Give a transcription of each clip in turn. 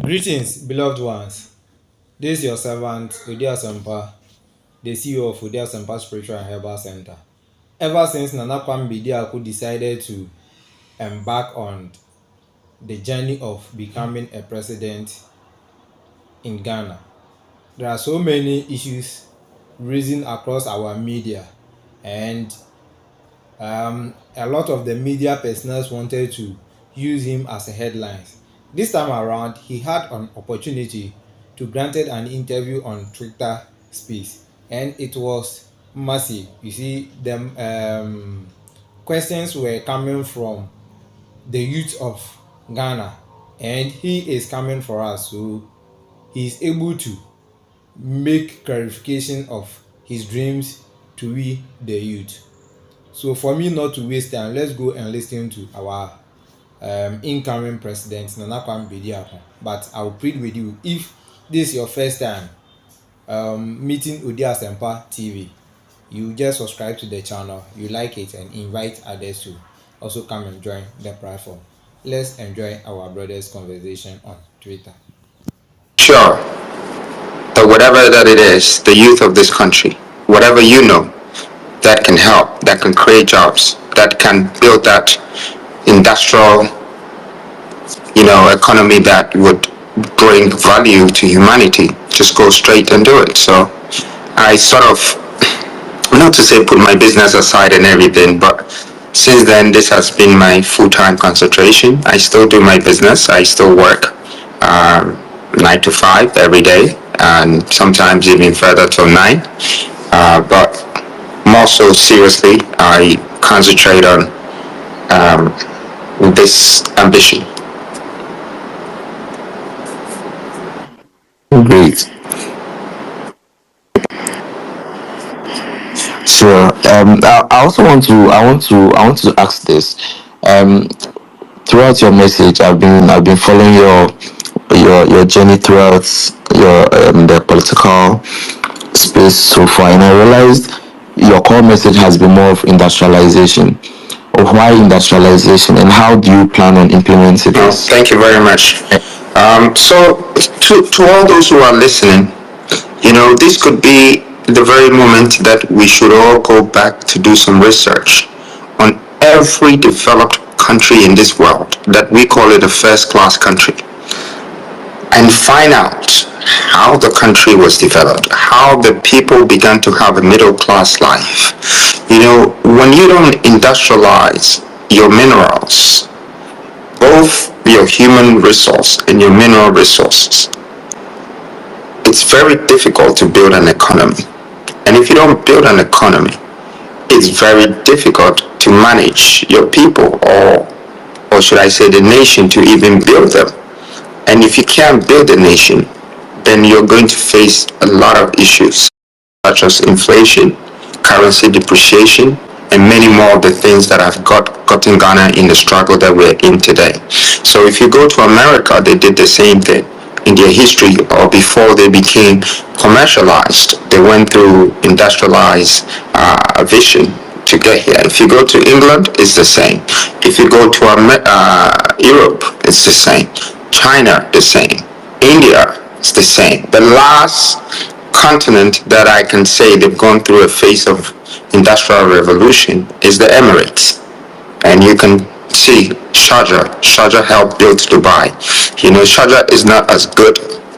Greetings, beloved ones. This is your servant, Udia Sempa, the CEO of Udia Sempa Spiritual and Herbal Center. Ever since Nana Kwame Bediako decided to embark on the journey of becoming a president in Ghana, there are so many issues raising across our media, and a lot of the media personals wanted to use him as a headlines. This time around, he had an opportunity to granted an interview on Twitter Space, and it was massive. You see, them questions were coming from the youth of Ghana, and he is coming for us, so he is able to make clarification of his dreams to we the youth. So for me not to waste time, let's go and listen to our incoming president Nana Kwame Bediako. But I will plead with you, if this is your first time meeting Udia Sempa TV, you just subscribe to the channel, you like it, and invite others to also come and join the platform. Let's enjoy our brothers' conversation on Twitter. Sure, that whatever that it is, the youth of this country, whatever you know that can help, that can create jobs, that can build that industrial, economy that would bring value to humanity, just go straight and do it. So I sort of, not to say put my business aside and everything, but since then this has been my full-time concentration. I still do my business. I still work 9 to 5 every day, and sometimes even further till 9. But more so seriously, I concentrate on this ambition. Great. Sure. I also want to ask this. Um, Throughout your message, I've been following your journey throughout your the political space so far, and I realized your core message has been more of industrialization. Of why industrialization, and how do you plan on implementing this? Thank you very much. So to all those who are listening, this could be the very moment that we should all go back to do some research on every developed country in this world, that we call it a first class country, and find out how the country was developed, how the people began to have a middle class life. When you don't industrialize your minerals, both your human resource and your mineral resources, it's very difficult to build an economy. And if you don't build an economy, it's very difficult to manage your people, or should I say the nation, to even build them. And if you can't build a nation, then you're going to face a lot of issues such as inflation, currency depreciation, and many more of the things that have gotten Ghana in the struggle that we're in today. So if you go to America, they did the same thing in their history, or before they became commercialized. They went through industrialized vision to get here. If you go to England, it's the same. If you go to Europe, it's the same. China, the same. India, it's the same. The last continent that I can say they've gone through a phase of industrial revolution is the Emirates. And you can see Sharjah helped build Dubai. Sharjah is not as good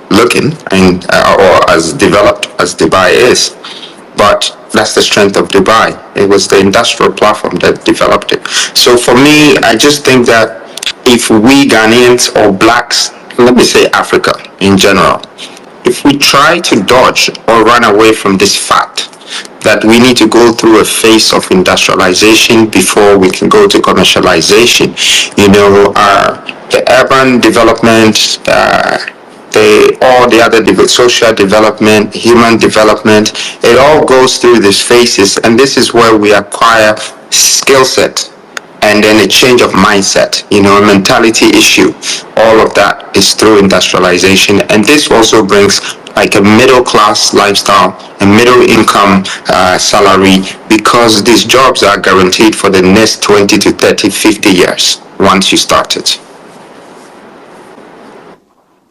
looking and or as developed as Dubai is, but that's the strength of Dubai. It was the industrial platform that developed it. So for me, I just think that if we Ghanaians or blacks, let me say Africa in general, if we try to dodge or run away from this fact that we need to go through a phase of industrialization before we can go to commercialization, the urban development, all the other social development, human development, it all goes through these phases, and this is where we acquire skill set and then a change of mindset, a mentality issue. All of that is through industrialization, and this also brings like a middle class lifestyle, a middle income salary, because these jobs are guaranteed for the next 20 to 30, 50 years once you start it.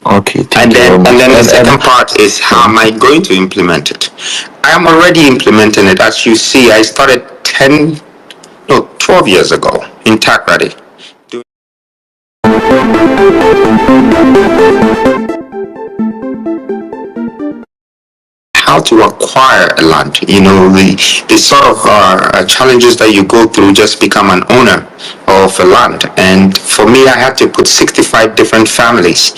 Okay, And thank you very much. then the And second part is how am I going to implement it? I am already implementing it. As you see, I started 12 years ago in Takrady. How to acquire a land, the sort of challenges that you go through just become an owner of a land. And for me, I had to put 65 different families,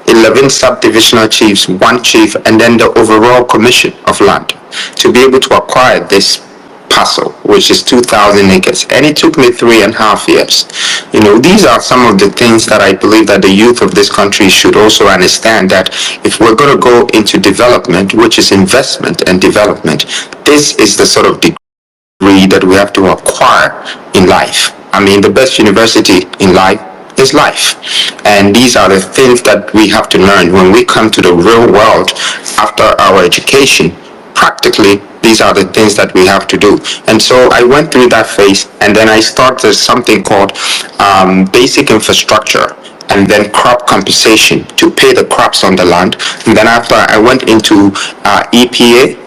11 subdivisional chiefs, one chief, and then the overall commission of land to be able to acquire this parcel, which is 2,000 acres. And it took me 3.5 years. These are some of the things that I believe that the youth of this country should also understand, that if we're going to go into development, which is investment and development, this is the sort of degree that we have to acquire in life. I mean, the best university in life is life. And these are the things that we have to learn when we come to the real world after our education. Practically, these are the things that we have to do. And so I went through that phase, and then I started something called basic infrastructure, and then crop compensation to pay the crops on the land. And then after, I went into EPA,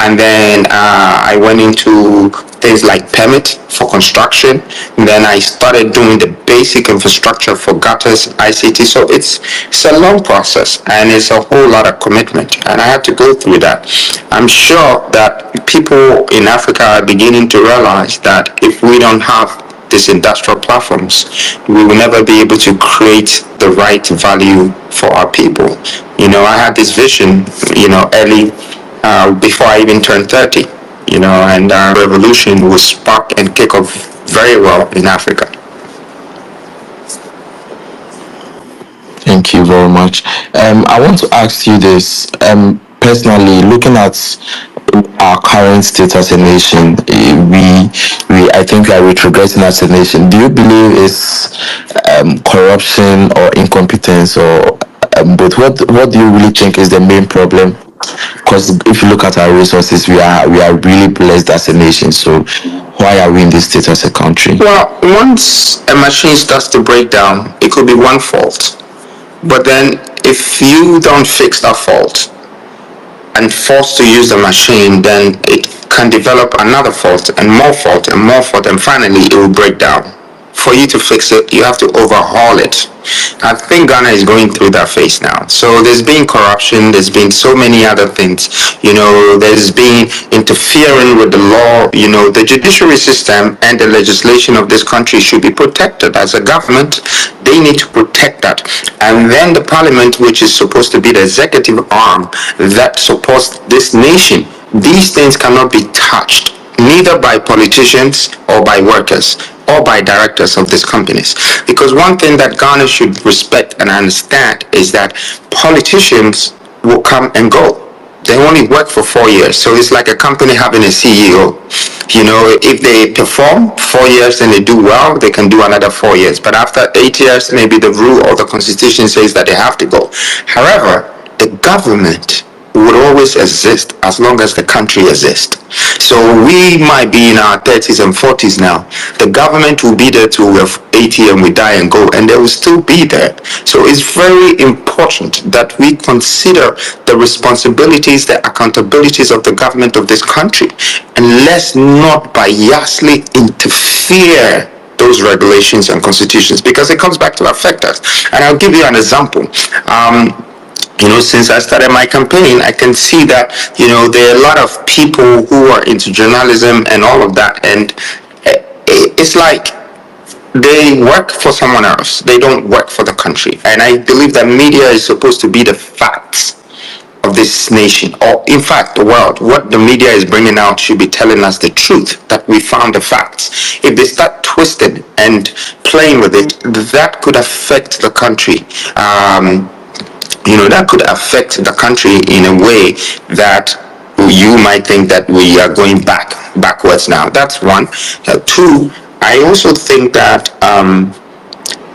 and then I went into things like permit for construction. And then I started doing the basic infrastructure for gutters, ICT. So it's a long process, and it's a whole lot of commitment, and I had to go through that. I'm sure that people in Africa are beginning to realize that if we don't have these industrial platforms, we will never be able to create the right value for our people. I had this vision, early, before I even turned 30, and revolution will spark and kick off very well in Africa. thank you very much. I want to ask you this. Personally, looking at our current state as a nation, I think we are retrogressing as a nation. Do you believe it's corruption or incompetence, or but what do you really think is the main problem? Because if you look at our resources, we are really blessed as a nation. So why are we in this state as a country? Well, once a machine starts to break down, it could be one fault. But then if you don't fix that fault and forced to use the machine, then it can develop another fault and more fault and more fault, and finally it will break down. For you to fix it, you have to overhaul it. I think Ghana is going through that phase now. So there's been corruption, there's been so many other things. There's been interfering with the law. The judiciary system and the legislation of this country should be protected. As a government, they need to protect that. And then the parliament, which is supposed to be the executive arm that supports this nation, these things cannot be touched, neither by politicians or by workers or by directors of these companies. Because one thing that Ghana should respect and understand is that politicians will come and go. They only work for 4 years. So it's like a company having a CEO. If they perform 4 years and they do well, they can do another 4 years. But after 8 years, maybe the rule or the constitution says that they have to go. However, the government would always exist as long as the country exists. So we might be in our 30s and 40s now. The government will be there till we're 80 and we die and go, and they will still be there. So it's very important that we consider the responsibilities, the accountabilities of the government of this country, and let's not biasly interfere those regulations and constitutions, because it comes back to affect us. And I'll give you an example. Since I started my campaign, I can see that, there are a lot of people who are into journalism and all of that. And it's like they work for someone else. They don't work for the country. And I believe that media is supposed to be the facts of this nation, or in fact the world. What the media is bringing out should be telling us the truth, that we found the facts. If they start twisting and playing with it, that could affect the country. That could affect the country in a way that you might think that we are going backwards now. That's one. Two, I also think that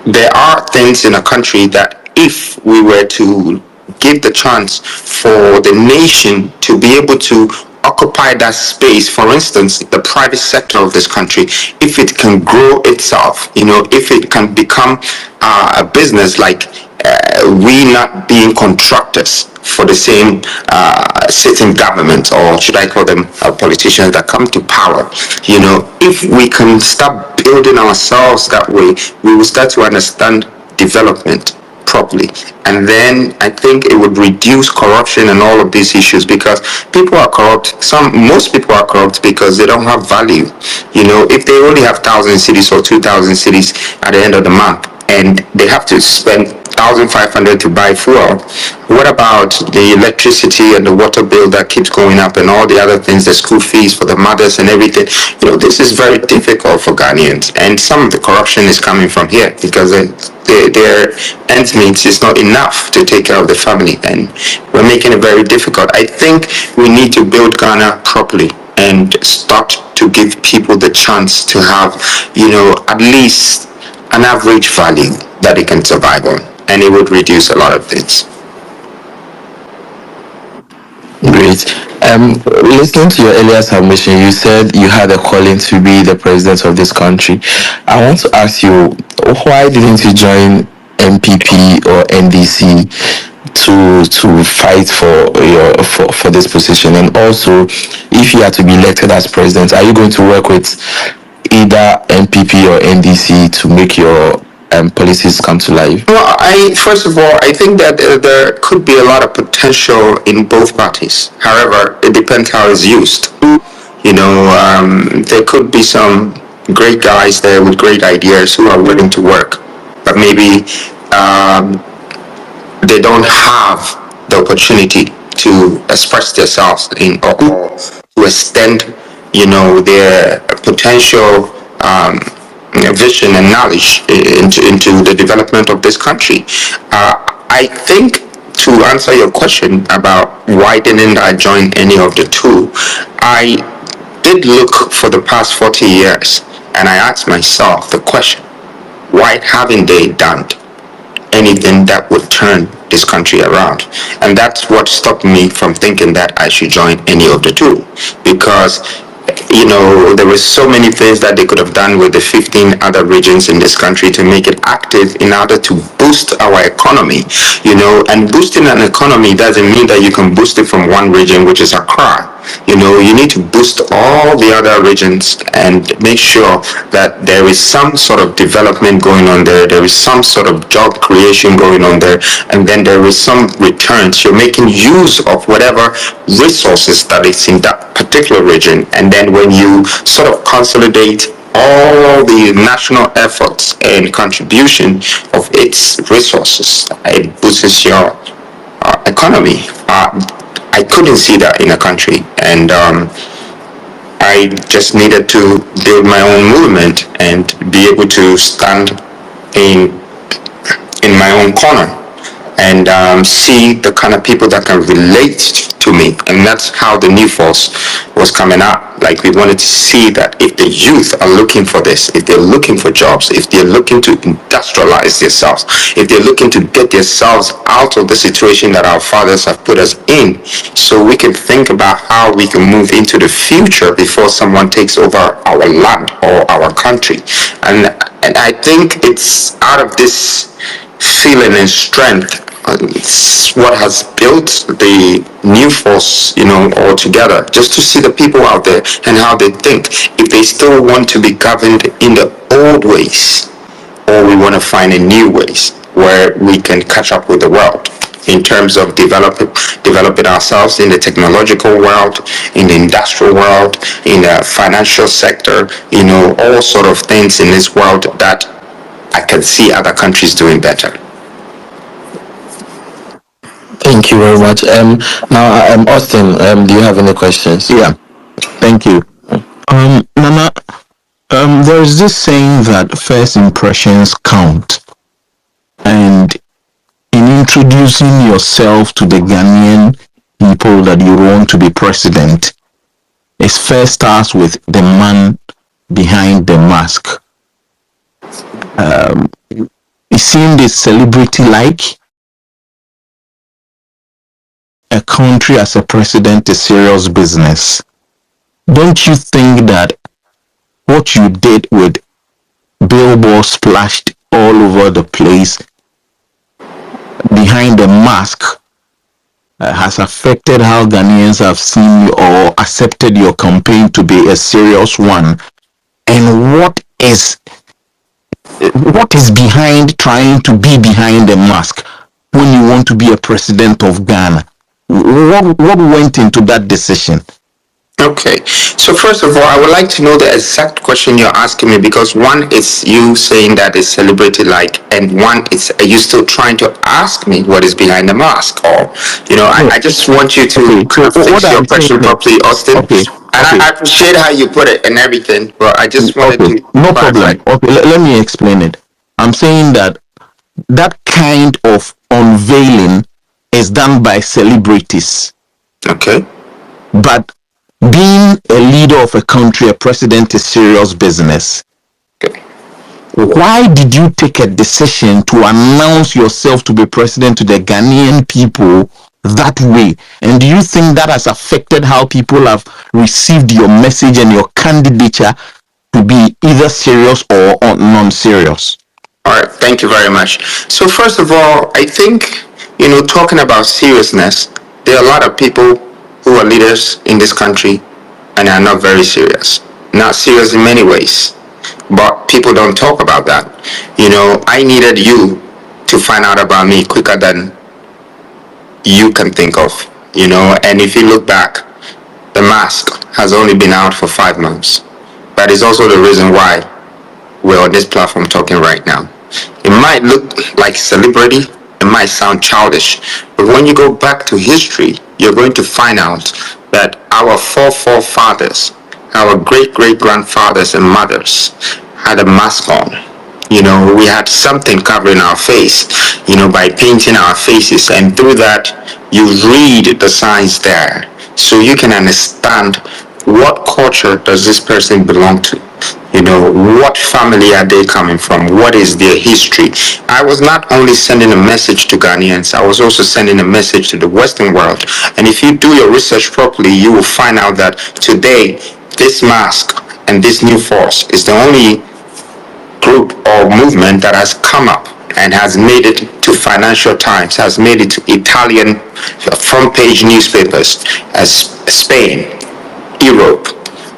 there are things in a country that if we were to give the chance for the nation to be able to occupy that space, for instance, the private sector of this country, if it can grow itself, if it can become a business like we not being contractors for the same sitting government, or should I call them politicians that come to power. If we can start building ourselves that way, we will start to understand development properly, and then I think it would reduce corruption and all of these issues, because people are corrupt. Most people are corrupt because they don't have value. If they only have 1,000 cities or 2,000 cities at the end of the month, and they have to spend 1,500 to buy fuel, what about the electricity and the water bill that keeps going up, and all the other things, the school fees for the mothers and everything? This is very difficult for Ghanaians, and some of the corruption is coming from here, because their ends meet is not enough to take care of the family, and we're making it very difficult. I think we need to build Ghana properly and start to give people the chance to have, at least an average value that they can survive on, and it would reduce a lot of things. Great. Listening to your earlier submission, you said you had a calling to be the president of this country. I want to ask you, why didn't you join MPP or NDC to fight for this position? And also, if you are to be elected as president, are you going to work with either MPP or NDC to make your policies come to life? Well, first of all, I think that there could be a lot of potential in both parties. However, it depends how it's used. There could be some great guys there with great ideas who are willing to work, but maybe they don't have the opportunity to express themselves or to extend, their potential vision and knowledge into the development of this country. I think, to answer your question about why didn't I join any of the two, I did look for the past 40 years, and I asked myself the question, why haven't they done anything that would turn this country around? And that's what stopped me from thinking that I should join any of the two, because there were so many things that they could have done with the 15 other regions in this country to make it active in order to boost our economy. And boosting an economy doesn't mean that you can boost it from one region, which is Accra. You need to boost all the other regions and make sure that there is some sort of development going on there. There is some sort of job creation going on there, and then there is some returns. You're making use of whatever resources that is in that particular region, and then when you sort of consolidate all the national efforts and contribution of its resources, it boosts your economy. I couldn't see that in a country, and I just needed to build my own movement and be able to stand in my own corner and see the kind of people that can relate to me. And that's how the New Force was coming up. Like, we wanted to see that if the youth are looking for this, if they're looking for jobs, if they're looking to industrialize themselves, if they're looking to get themselves out of the situation that our fathers have put us in, so we can think about how we can move into the future before someone takes over our land or our country. And I think it's out of this feeling and strength, it's what has built the New Force, all together, just to see the people out there and how they think, if they still want to be governed in the old ways, or we want to find a new ways where we can catch up with the world in terms of developing ourselves in the technological world, in the industrial world, in the financial sector, all sort of things in this world that I can see other countries doing better. Thank you very much. Now, Austin, do you have any questions? Yeah, thank you. Nana, there's this saying that first impressions count, and in introducing yourself to the Ghanaian people that you want to be president, it first starts with the man behind the mask. It seemed a celebrity-like. A country as a president is serious business. Don't you think that what you did with billboards splashed all over the place behind the mask has affected how Ghanaians have seen you or accepted your campaign to be a serious one? And what is behind trying to be behind the mask when you want to be a president of Ghana? What went into that decision? Okay, so first of all, I would like to know the exact question you're asking me, because one is you saying that it's celebrated like, and one is, are you still trying to ask me what is behind the mask? Or, I just want you to fix your question properly, Austin. Okay. And I appreciate how you put it and everything, but I just wanted to no clarify. problem. Okay, let me explain it. I'm saying that kind of unveiling is done by celebrities. Okay. But being a leader of a country, a president, is serious business. Okay. Why did you take a decision to announce yourself to be president to the Ghanaian people that way? And do you think that has affected how people have received your message and your candidature to be either serious or non-serious? All right, thank you very much. So first of all, I think, talking about seriousness, there are a lot of people who are leaders in this country and are not very serious. Not serious in many ways, but people don't talk about that. I needed you to find out about me quicker than you can think of, and if you look back, the mask has only been out for 5 months. That is also the reason why we're on this platform talking right now. It might look like celebrity, it might sound childish, but when you go back to history, you're going to find out that our forefathers, our great-great-grandfathers and mothers had a mask on. We had something covering our face, by painting our faces, and through that, you read the signs there, so you can understand what culture does this person belong to. What family are they coming from? What is their history? I was not only sending a message to Ghanaians, I was also sending a message to the Western world. And if you do your research properly, you will find out that today, this mask and this new force is the only group or movement that has come up and has made it to Financial Times, has made it to Italian front page newspapers, as Spain, Europe.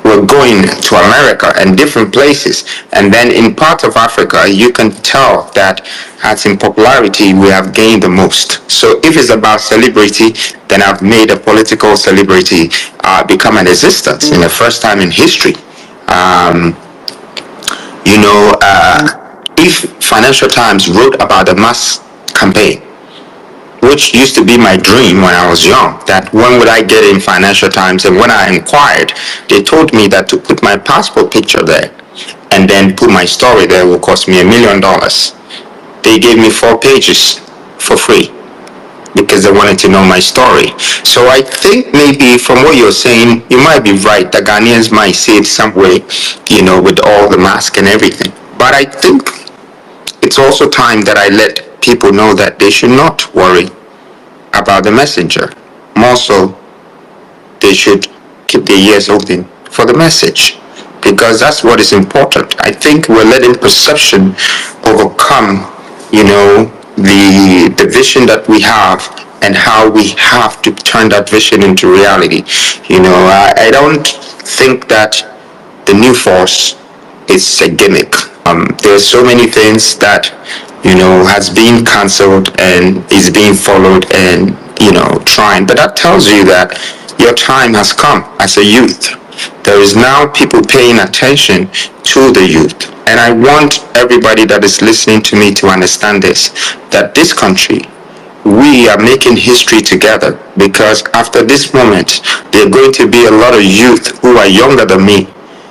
We're going to America and different places, and then in parts of Africa, you can tell that as in popularity, we have gained the most. So if it's about celebrity, then I've made a political celebrity become an existence in the first time in history. If Financial Times wrote about the mass campaign, which used to be my dream when I was young, that when would I get in Financial Times, and when I inquired, they told me that to put my passport picture there and then put my story there will cost me $1 million. They gave me 4 pages for free because they wanted to know my story. So I think maybe from what you're saying, you might be right. The Ghanaians might see it some way, with all the mask and everything. But I think it's also time that I let people know that they should not worry about the messenger. More so, they should keep their ears open for the message, because that's what is important. I think we're letting perception overcome, the vision that we have and how we have to turn that vision into reality. I don't think that the new force is a gimmick. There's so many things that has been cancelled and is being followed and trying, but that tells you that your time has come as a youth. There is now people paying attention to the youth, and I want everybody that is listening to me to understand this, that this country, we are making history together, because after this moment there are going to be a lot of youth who are younger than me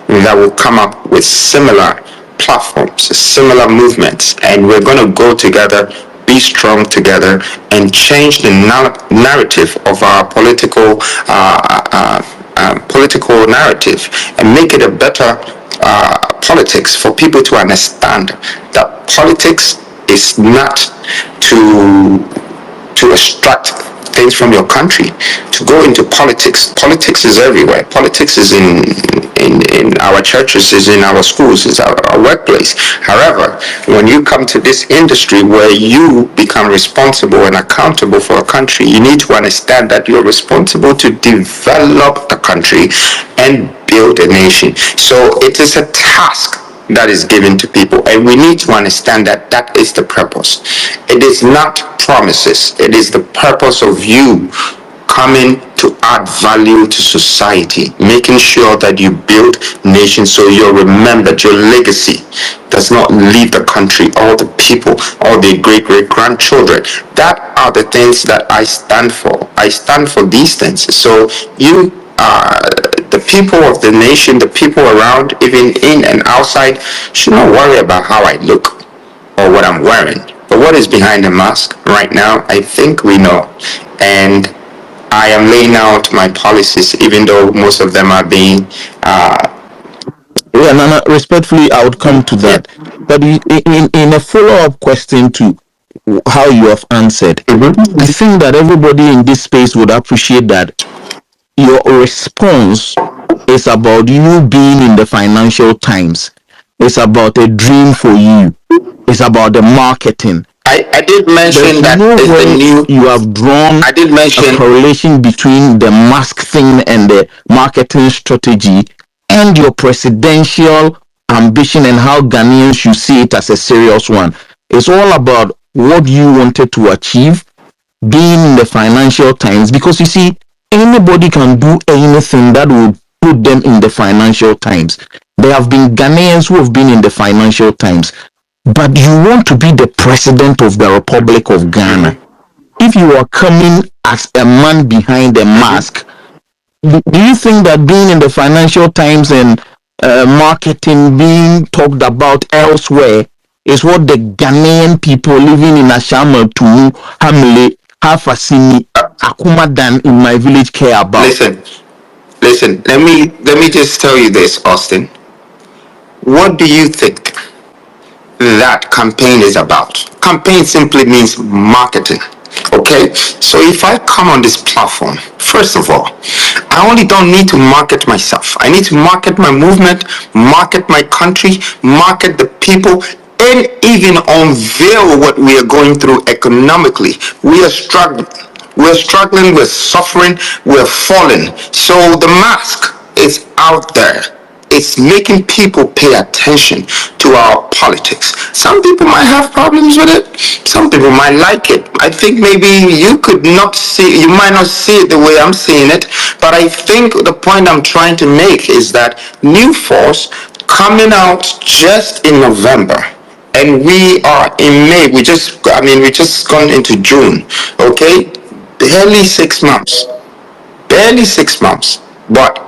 that will come up with similar platforms, similar movements, and we're going to go together, be strong together, and change the narrative of our political narrative, and make it a better politics for people to understand that politics is not to extract things from your country to go into politics. Politics is everywhere. Politics is in our churches, is in our schools, is our workplace. However, when you come to this industry where you become responsible and accountable for a country, you need to understand that you're responsible to develop the country and build a nation. So it is a task that is given to people, and we need to understand that that is the purpose. It is not promises. It is the purpose of you coming to add value to society, making sure that you build nations so you're remembered, your legacy does not leave the country, all the people, all the great-great-grandchildren. That are the things that I stand for. I stand for these things. So you the people of the nation, the people around, even in and outside, should not worry about how I look or what I'm wearing. But what is behind the mask right now, I think we know. And I am laying out my policies, even though most of them are being Yeah, Nana, respectfully, I would come to that. But in a follow-up question to how you have answered, I think that everybody in this space would appreciate that your response is about you being in the Financial Times. It's about a dream for you. It's about the marketing. I did mention that is the new. You have drawn I did mention a correlation between the mask thing and the marketing strategy and your presidential ambition and how Ghanaians should see it as a serious one. It's all about what you wanted to achieve, being in the Financial Times, because you see, anybody can do anything that would put them in the Financial Times. There have been Ghanaians who have been in the Financial Times, but you want to be the president of the Republic of Ghana. If you are coming as a man behind a mask, do you think that being in the Financial Times and marketing being talked about elsewhere is what the Ghanaian people living in Ashama, Tumu, Hamle, Hafasini, Akumadan in my village care about? Listen. Let me just tell you this, Austin. What do you think that campaign is about? Campaign simply means marketing. Okay, so if I come on this platform, first of all, I only don't need to market myself. I need to market my movement, market my country, market the people, and even unveil what we are going through economically. We are struggling. We're struggling, we're suffering, we're falling. So the mask is out there. It's making people pay attention to our politics. Some people might have problems with it. Some people might like it. I think maybe you might not see it the way I'm seeing it. But I think the point I'm trying to make is that New Force coming out just in November. And we are in May. We just gone into June. Okay? Barely 6 months. But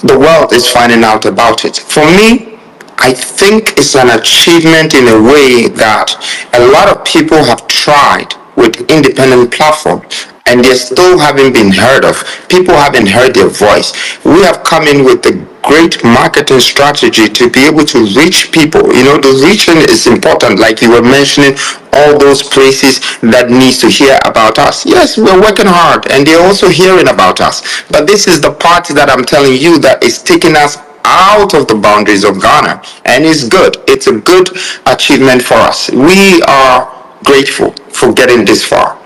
the world is finding out about it. For me, I think it's an achievement in a way that a lot of people have tried with independent platform and they still haven't been heard of. People haven't heard their voice. We have come in with a great marketing strategy to be able to reach people. You know, the reaching is important, like you were mentioning, all those places that needs to hear about us. Yes, we're working hard and they're also hearing about us. But this is the part that I'm telling you that is taking us out of the boundaries of Ghana, and it's good. It's a good achievement for us. We are grateful for getting this far.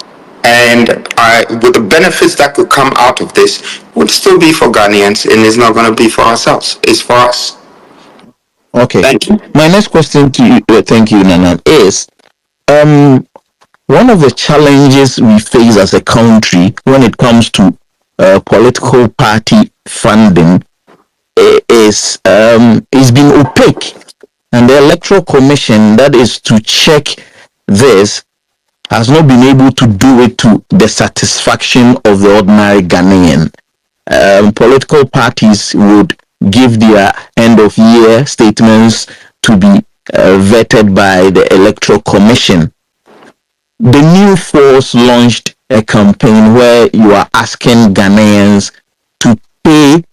And with the benefits that could come out of this would still be for Ghanaians, and it's not going to be for ourselves. It's for us. Okay. Thank you. My next question to you, thank you, Nana, is one of the challenges we face as a country when it comes to political party funding is being opaque, and the Electoral Commission that is to check this has not been able to do it to the satisfaction of the ordinary Ghanaian. Political parties would give their end of year statements to be vetted by the Electoral Commission. The New Force launched a campaign where you are asking Ghanaians to pay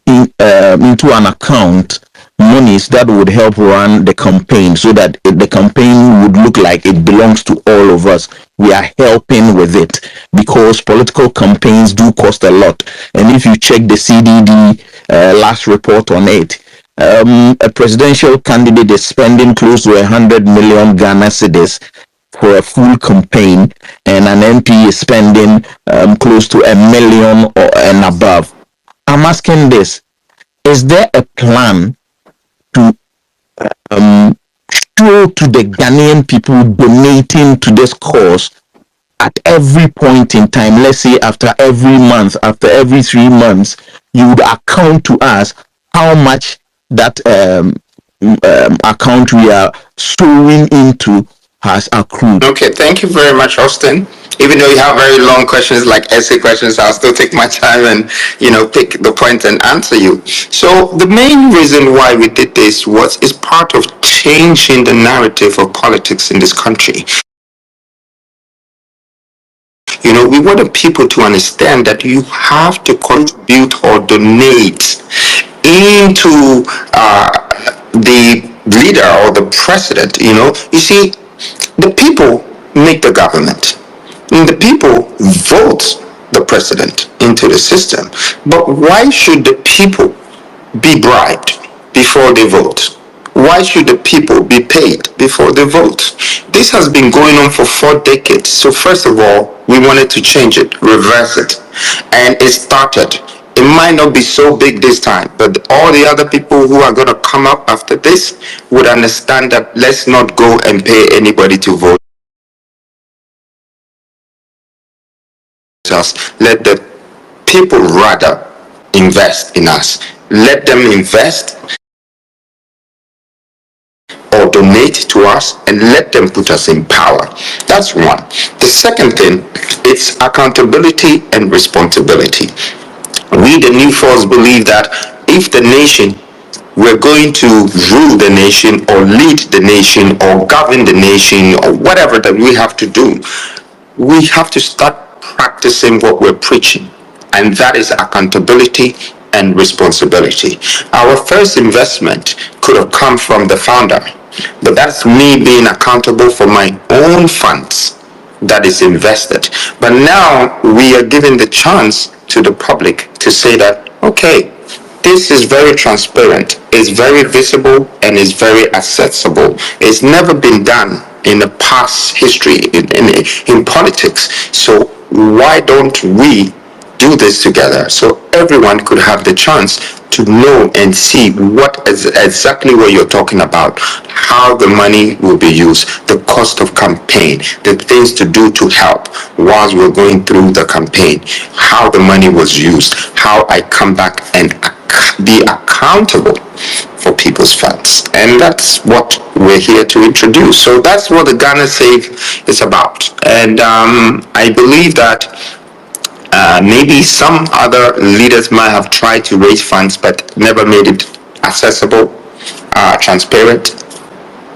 into an account monies that would help run the campaign so that the campaign would look like it belongs to all of us. We are helping with it because political campaigns do cost a lot. And if you check the CDD last report on it, a presidential candidate is spending close to 100 million Ghana cedis for a full campaign, and an MP is spending close to 1 million or and above. I'm asking this: is there a plan to show to the Ghanaian people donating to this cause at every point in time? Let's say after every month, after every 3 months, you would account to us how much that account we are sowing into has accrued. Okay, thank you very much, Austin. Even though you have very long questions like essay questions, I'll still take my time and pick the point and answer you. So the main reason why we did this is part of changing the narrative of politics in this country. We wanted people to understand that you have to contribute or donate into the leader or the president. You see, the people make the government, and the people vote the president into the system. But why should the people be bribed before they vote? Why should the people be paid before they vote? This has been going on for 4 decades. So first of all, we wanted to change it, reverse it. And it started. It might not be so big this time, but all the other people who are going to come up after this would understand that let's not go and pay anybody to vote us. Let the people rather invest in us. Let them invest or donate to us and let them put us in power. That's one. The second thing, it's accountability and responsibility. We, the New Force, believe that if the nation, we're going to rule the nation or lead the nation or govern the nation or whatever that we have to do, we have to start practicing what we're preaching, and that is accountability and responsibility. Our first investment could have come from the founder, but that's me being accountable for my own funds that is invested. But now we are giving the chance to the public to say that, okay, this is very transparent, it's very visible, and it's very accessible. It's never been done in the past history in politics. So why don't we do this together so everyone could have the chance to know and see what is exactly what you're talking about, how the money will be used, the cost of campaign, the things to do to help whilst we're going through the campaign, how the money was used, how I come back and be accountable for people's funds. And that's what we're here to introduce. So that's what the Ghana Save is about. And I believe that maybe some other leaders might have tried to raise funds but never made it accessible, transparent,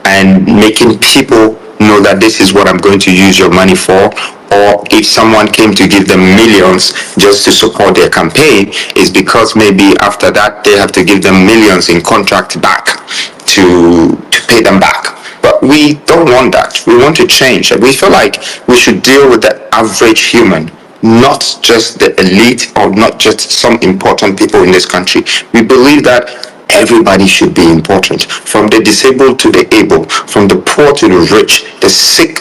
and making people know that this is what I'm going to use your money for. Or if someone came to give them millions just to support their campaign, is because maybe after that they have to give them millions in contract back to pay them back. But we don't want that. We want to change. We feel like we should deal with the average human, not just the elite or not just some important people in this country. We believe that everybody should be important, from the disabled to the able, from the poor to the rich, the sick.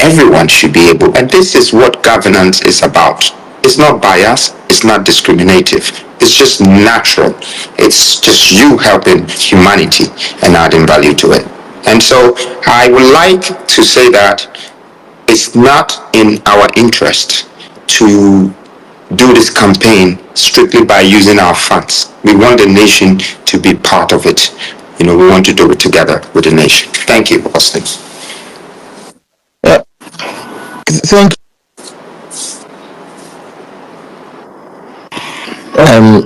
Everyone should be able. And this is what governance is about. It's not bias, it's not discriminative, it's just natural. It's just you helping humanity and adding value to it. And so I would like to say that it's not in our interest to do this campaign strictly by using our funds. We want the nation to be part of it. We want to do it together with the nation. Thank you, Austin. Thank you.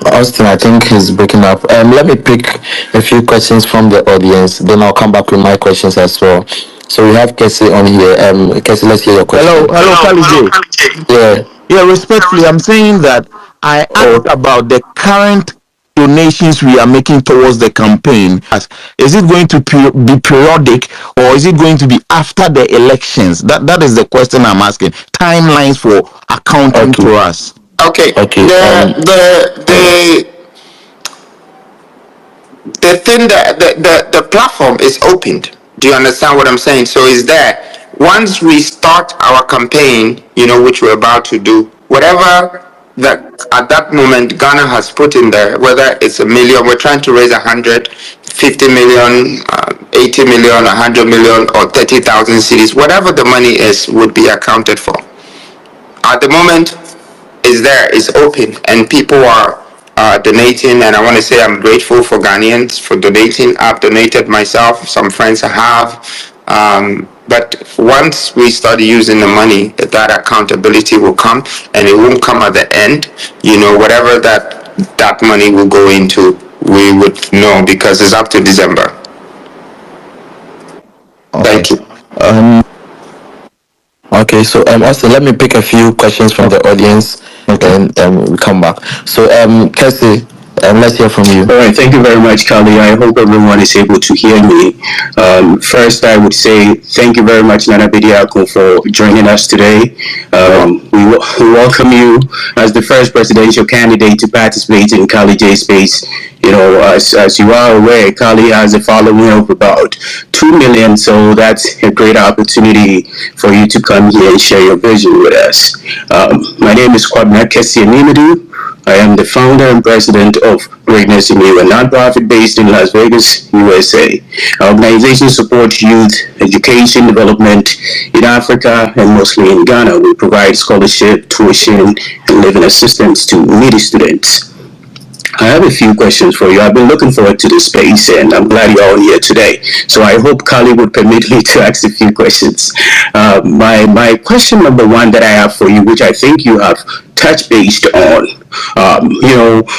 Austin, I think he's breaking up. Let me pick a few questions from the audience, then I'll come back with my questions as well. So we have Kessie on here. Kessie, let's hear your question. Hello, Kalije. Yeah. Yeah, respectfully, I'm saying that I asked about the current donations we are making towards the campaign? Is it going to be periodic, or is it going to be after the elections? That is the question I'm asking. Timelines for accounting Okay. to us. Okay. Okay. The thing that the platform is opened. Do you understand what I'm saying? So is that once we start our campaign, which we're about to do, whatever that at that moment Ghana has put in there, whether it's a million, we're trying to raise 150 million, 80 million, 100 million, or 30,000 cities, whatever the money is, would be accounted for. At the moment, is open, and people are donating, and I want to say I'm grateful for Ghanaians for donating. I've donated myself, some friends have, but once we start using the money, that accountability will come, and it won't come at the end. Whatever that money will go into, we would know, because it's up to December. Okay. Thank you. Okay, so Austin, let me pick a few questions from the audience, and we come back. So Kessie, let's hear from you. All right, thank you very much, Kali. I hope everyone is able to hear me. First, I would say thank you very much, Nana Bediako, for joining us today. We welcome you as the first presidential candidate to participate in Kali J Space. As you are aware, Kali has a following of about 2 million, so that's a great opportunity for you to come here and share your vision with us. My name is Kwabena Kessie Animadu. I am the founder and president of Greatness in You, a nonprofit based in Las Vegas, USA. Our organization supports youth education development in Africa and mostly in Ghana. We provide scholarship, tuition, and living assistance to needy students. I have a few questions for you. I've been looking forward to this space, and I'm glad you're all here today. So I hope Kali would permit me to ask a few questions. My question number one that I have for you, which I think you have touched based on,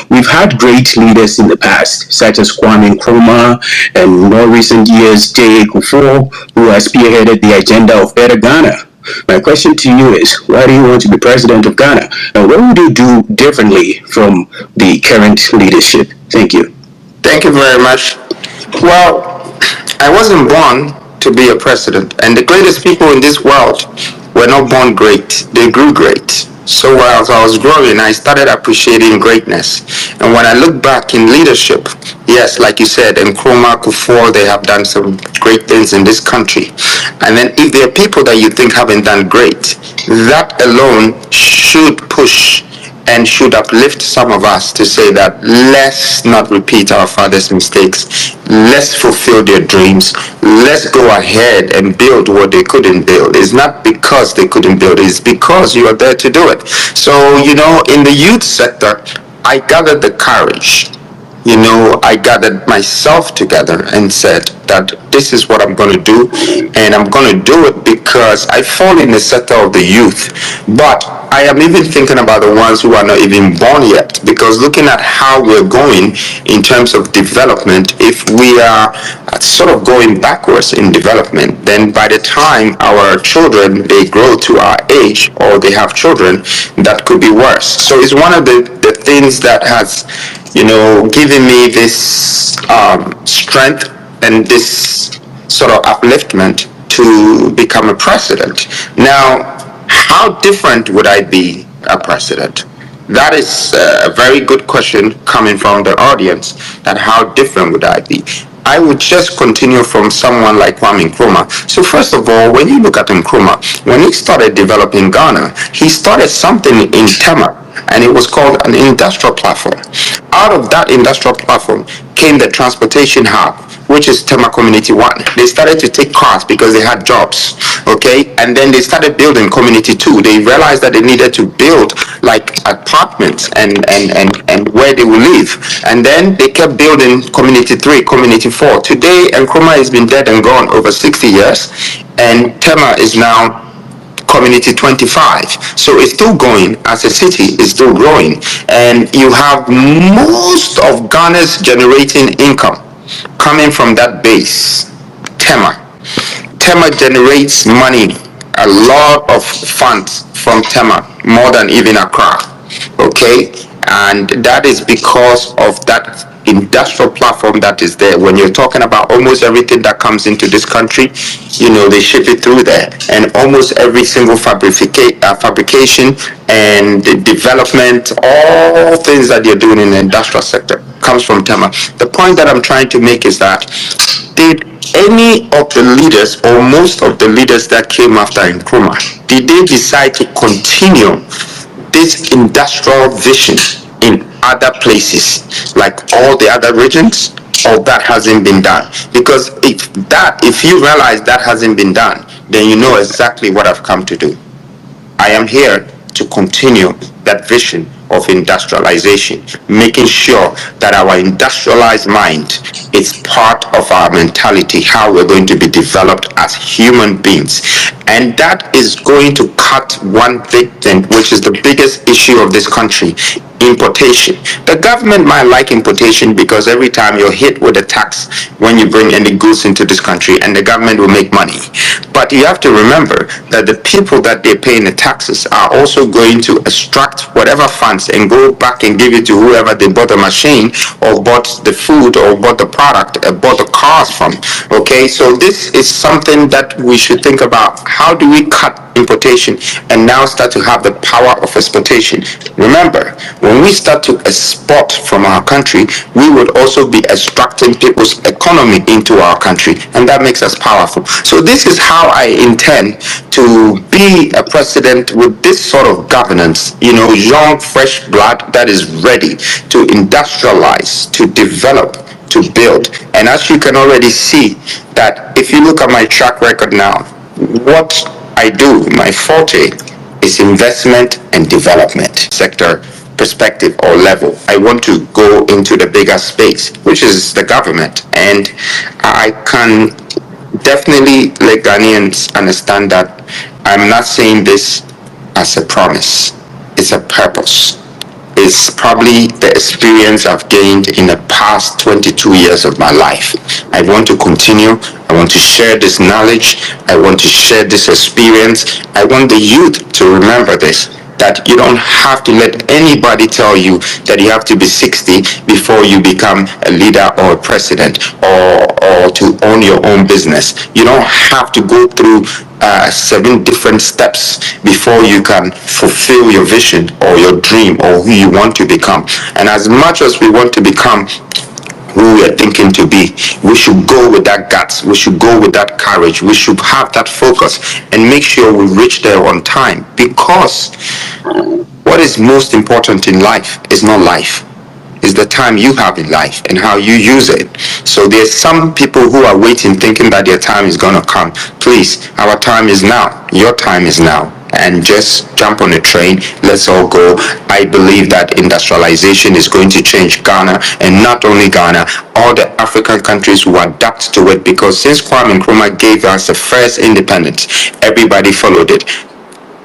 we've had great leaders in the past, such as Kwame Nkrumah, and more recent years, J.A. Kufuor, who has spearheaded the agenda of Better Ghana. My question to you is, why do you want to be president of Ghana? And what would you do differently from the current leadership? Thank you. Thank you very much. Well, I wasn't born to be a president, and the greatest people in this world were not born great, they grew great. So as I was growing, I started appreciating greatness. And when I look back in leadership, yes, like you said, Nkrumah, Kufuor, they have done some great things in this country. And then if there are people that you think haven't done great, that alone should push and should uplift some of us to say that let's not repeat our father's mistakes. Let's fulfill their dreams. Let's go ahead and build what they couldn't build. It's not because they couldn't build, it's because you are there to do it. So, in the youth sector, I gathered the courage. I gathered myself together and said that this is what I'm going to do, and I'm going to do it because I fall in the sector of the youth. But I am even thinking about the ones who are not even born yet, because looking at how we're going in terms of development, if we are sort of going backwards in development, then by the time our children, they grow to our age, or they have children, that could be worse. So it's one of the things that has giving me this strength and this sort of upliftment to become a president. Now, how different would I be a president? That is a very good question coming from the audience, that how different would I be? I would just continue from someone like Kwame Nkrumah. So first of all, when you look at Nkrumah, when he started developing Ghana, he started something in Tema, and it was called an industrial platform. Out of that industrial platform came the transportation hub, which is Tema Community 1. They started to take cars because they had jobs, okay? And then they started building Community 2. They realized that they needed to build like apartments and where they would live. And then they kept building Community 3, Community 4. Today, Nkrumah has been dead and gone over 60 years, and Tema is now Community 25. So it's still going as a city, it's still growing. And you have most of Ghana's generating income coming from that base, Tema. Tema generates money, a lot of funds from Tema, more than even Accra. Okay? And that is because of that industrial platform that is there. When you're talking about almost everything that comes into this country, they ship it through there, and almost every single fabrication and development, all things that you're doing in the industrial sector comes from Tema. The point that I'm trying to make is that did any of the leaders or most of the leaders that came after Nkrumah, did they decide to continue this industrial vision in other places, like all the other regions, or that hasn't been done? Because if you realize that hasn't been done, then you know exactly what I've come to do. I am here to continue that vision of industrialization, making sure that our industrialized mind is part of our mentality, how we're going to be developed as human beings. And that is going to cut one big thing, which is the biggest issue of this country: importation. The government might like importation because every time you're hit with a tax when you bring any goods into this country, and the government will make money. But you have to remember that the people that they're paying the taxes are also going to extract whatever funds and go back and give it to whoever they bought the machine or bought the food or bought the product or bought the cars from. Okay, so this is something that we should think about. How do we cut importation and now start to have the power of exportation? Remember, when we start to export from our country, we would also be extracting people's economy into our country, and that makes us powerful. So this is how I intend to be a president, with this sort of governance, young, fresh blood that is ready to industrialize, to develop, to build. And as you can already see, that if you look at my track record now, what I do, my forte is investment and development sector perspective or level. I want to go into the bigger space, which is the government, and I can definitely let Ghanaians understand that I'm not saying this as a promise. It's a purpose. It's probably the experience I've gained in the past 22 years of my life. I want to continue. I want to share this knowledge. I want to share this experience. I want the youth to remember this, that you don't have to let anybody tell you that you have to be 60 before you become a leader or a president, or to own your own business. You don't have to go through 7 different steps before you can fulfill your vision or your dream or who you want to become. And as much as we want to become who we are thinking to be, we should go with that guts, we should go with that courage, we should have that focus and make sure we reach there on time. Because what is most important in life is not life, is the time you have in life and how you use it. So there's some people who are waiting, thinking that their time is gonna come. Please, our time is now. Your time is now. And just jump on the train. Let's all go. I believe that industrialization is going to change Ghana, and not only Ghana, all the African countries will adapt to it, because since Kwame Nkrumah gave us the first independence, everybody followed it.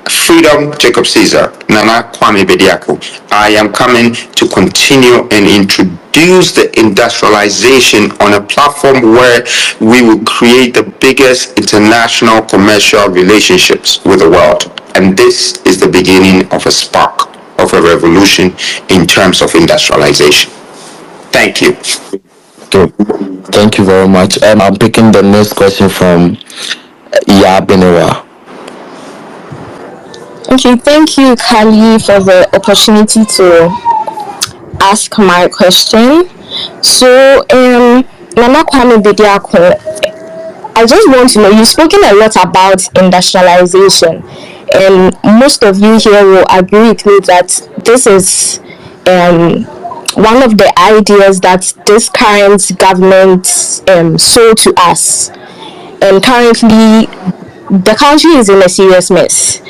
Freedom, Jacob Caesar, Nana Kwame Bediako. I am coming to continue and introduce the industrialization on a platform where we will create the biggest international commercial relationships with the world. And this is the beginning of a spark of a revolution in terms of industrialization. Thank you. Okay. Thank you very much. I'm picking the next question from Yabinewa. Okay, thank you, Kali, for the opportunity to ask my question. So, Nana Kwame Bediako, I just want to know, you've spoken a lot about industrialization, and most of you here will agree with me that this is one of the ideas that this current government sold to us. And currently, the country is in a serious mess.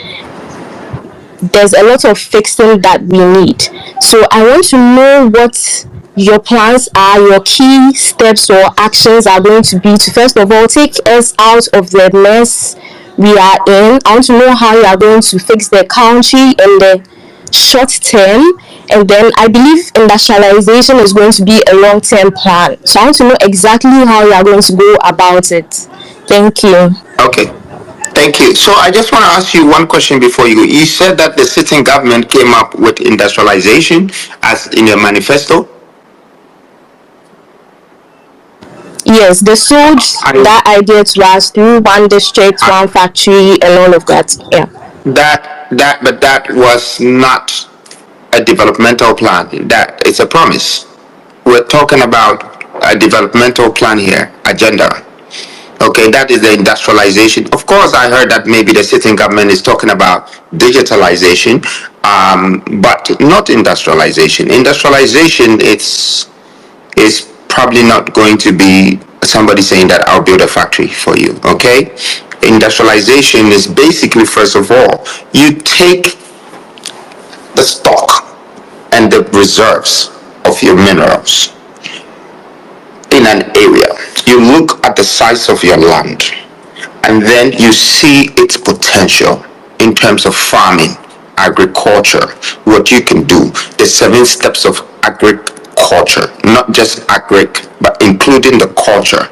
There's a lot of fixing that we need. So I want to know what your plans are, your key steps or actions are going to be to, first of all, take us out of the mess we are in. I want to know how you are going to fix the country in the short term, and then I believe industrialization is going to be a long-term plan. So I want to know exactly how you are going to go about it. Thank you. Okay. Thank you. So I just want to ask you one question before you go. You said that the sitting government came up with industrialization as in your manifesto. Yes, they sold that idea to us through one district, one factory, and all of that. Yeah. But that was not a developmental plan. That is a promise. We're talking about a developmental plan here, agenda. Okay, that is the industrialization. Of course, I heard that maybe the sitting government is talking about digitalization, but not industrialization. Industrialization, is probably not going to be somebody saying that I'll build a factory for you. Okay, industrialization is basically, first of all, you take the stock and the reserves of your minerals in an area. You look at the size of your land, and then you see its potential in terms of farming, agriculture, what you can do, the 7 steps of agriculture, not just agric, but including the culture,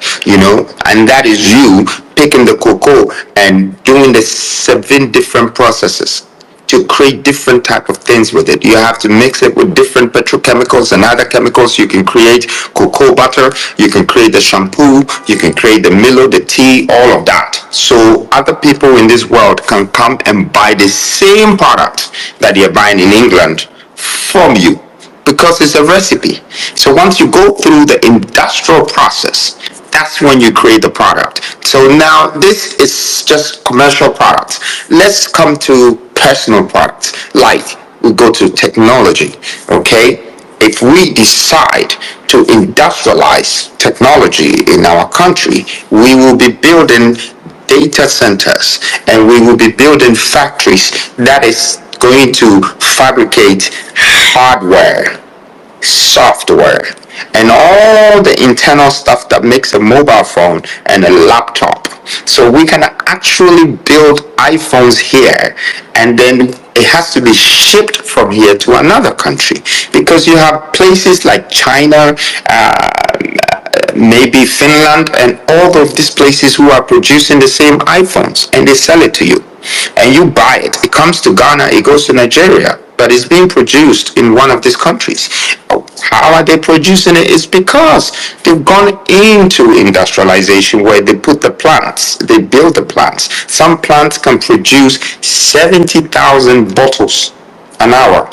and that is you picking the cocoa and doing the 7 different processes to create different type of things with it. You have to mix it with different petrochemicals and other chemicals. You can create cocoa butter, you can create the shampoo, you can create the Milo, the tea, all of that. So other people in this world can come and buy the same product that you're buying in England from you, because it's a recipe. So once you go through the industrial process, that's when you create the product. So now this is just commercial products. Let's come to personal products, like we go to technology. Okay, if we decide to industrialize technology in our country, we will be building data centers and we will be building factories that is going to fabricate hardware, software, and all the internal stuff that makes a mobile phone and a laptop. So we can actually build iPhones here, and then it has to be shipped from here to another country, because you have places like China, maybe Finland, and all of these places who are producing the same iPhones, and they sell it to you and you buy it. It comes to Ghana, it goes to Nigeria, but it's being produced in one of these countries. How are they producing it? It's because they've gone into industrialization, where they put the plants, they build the plants. Some plants can produce 70,000 bottles an hour.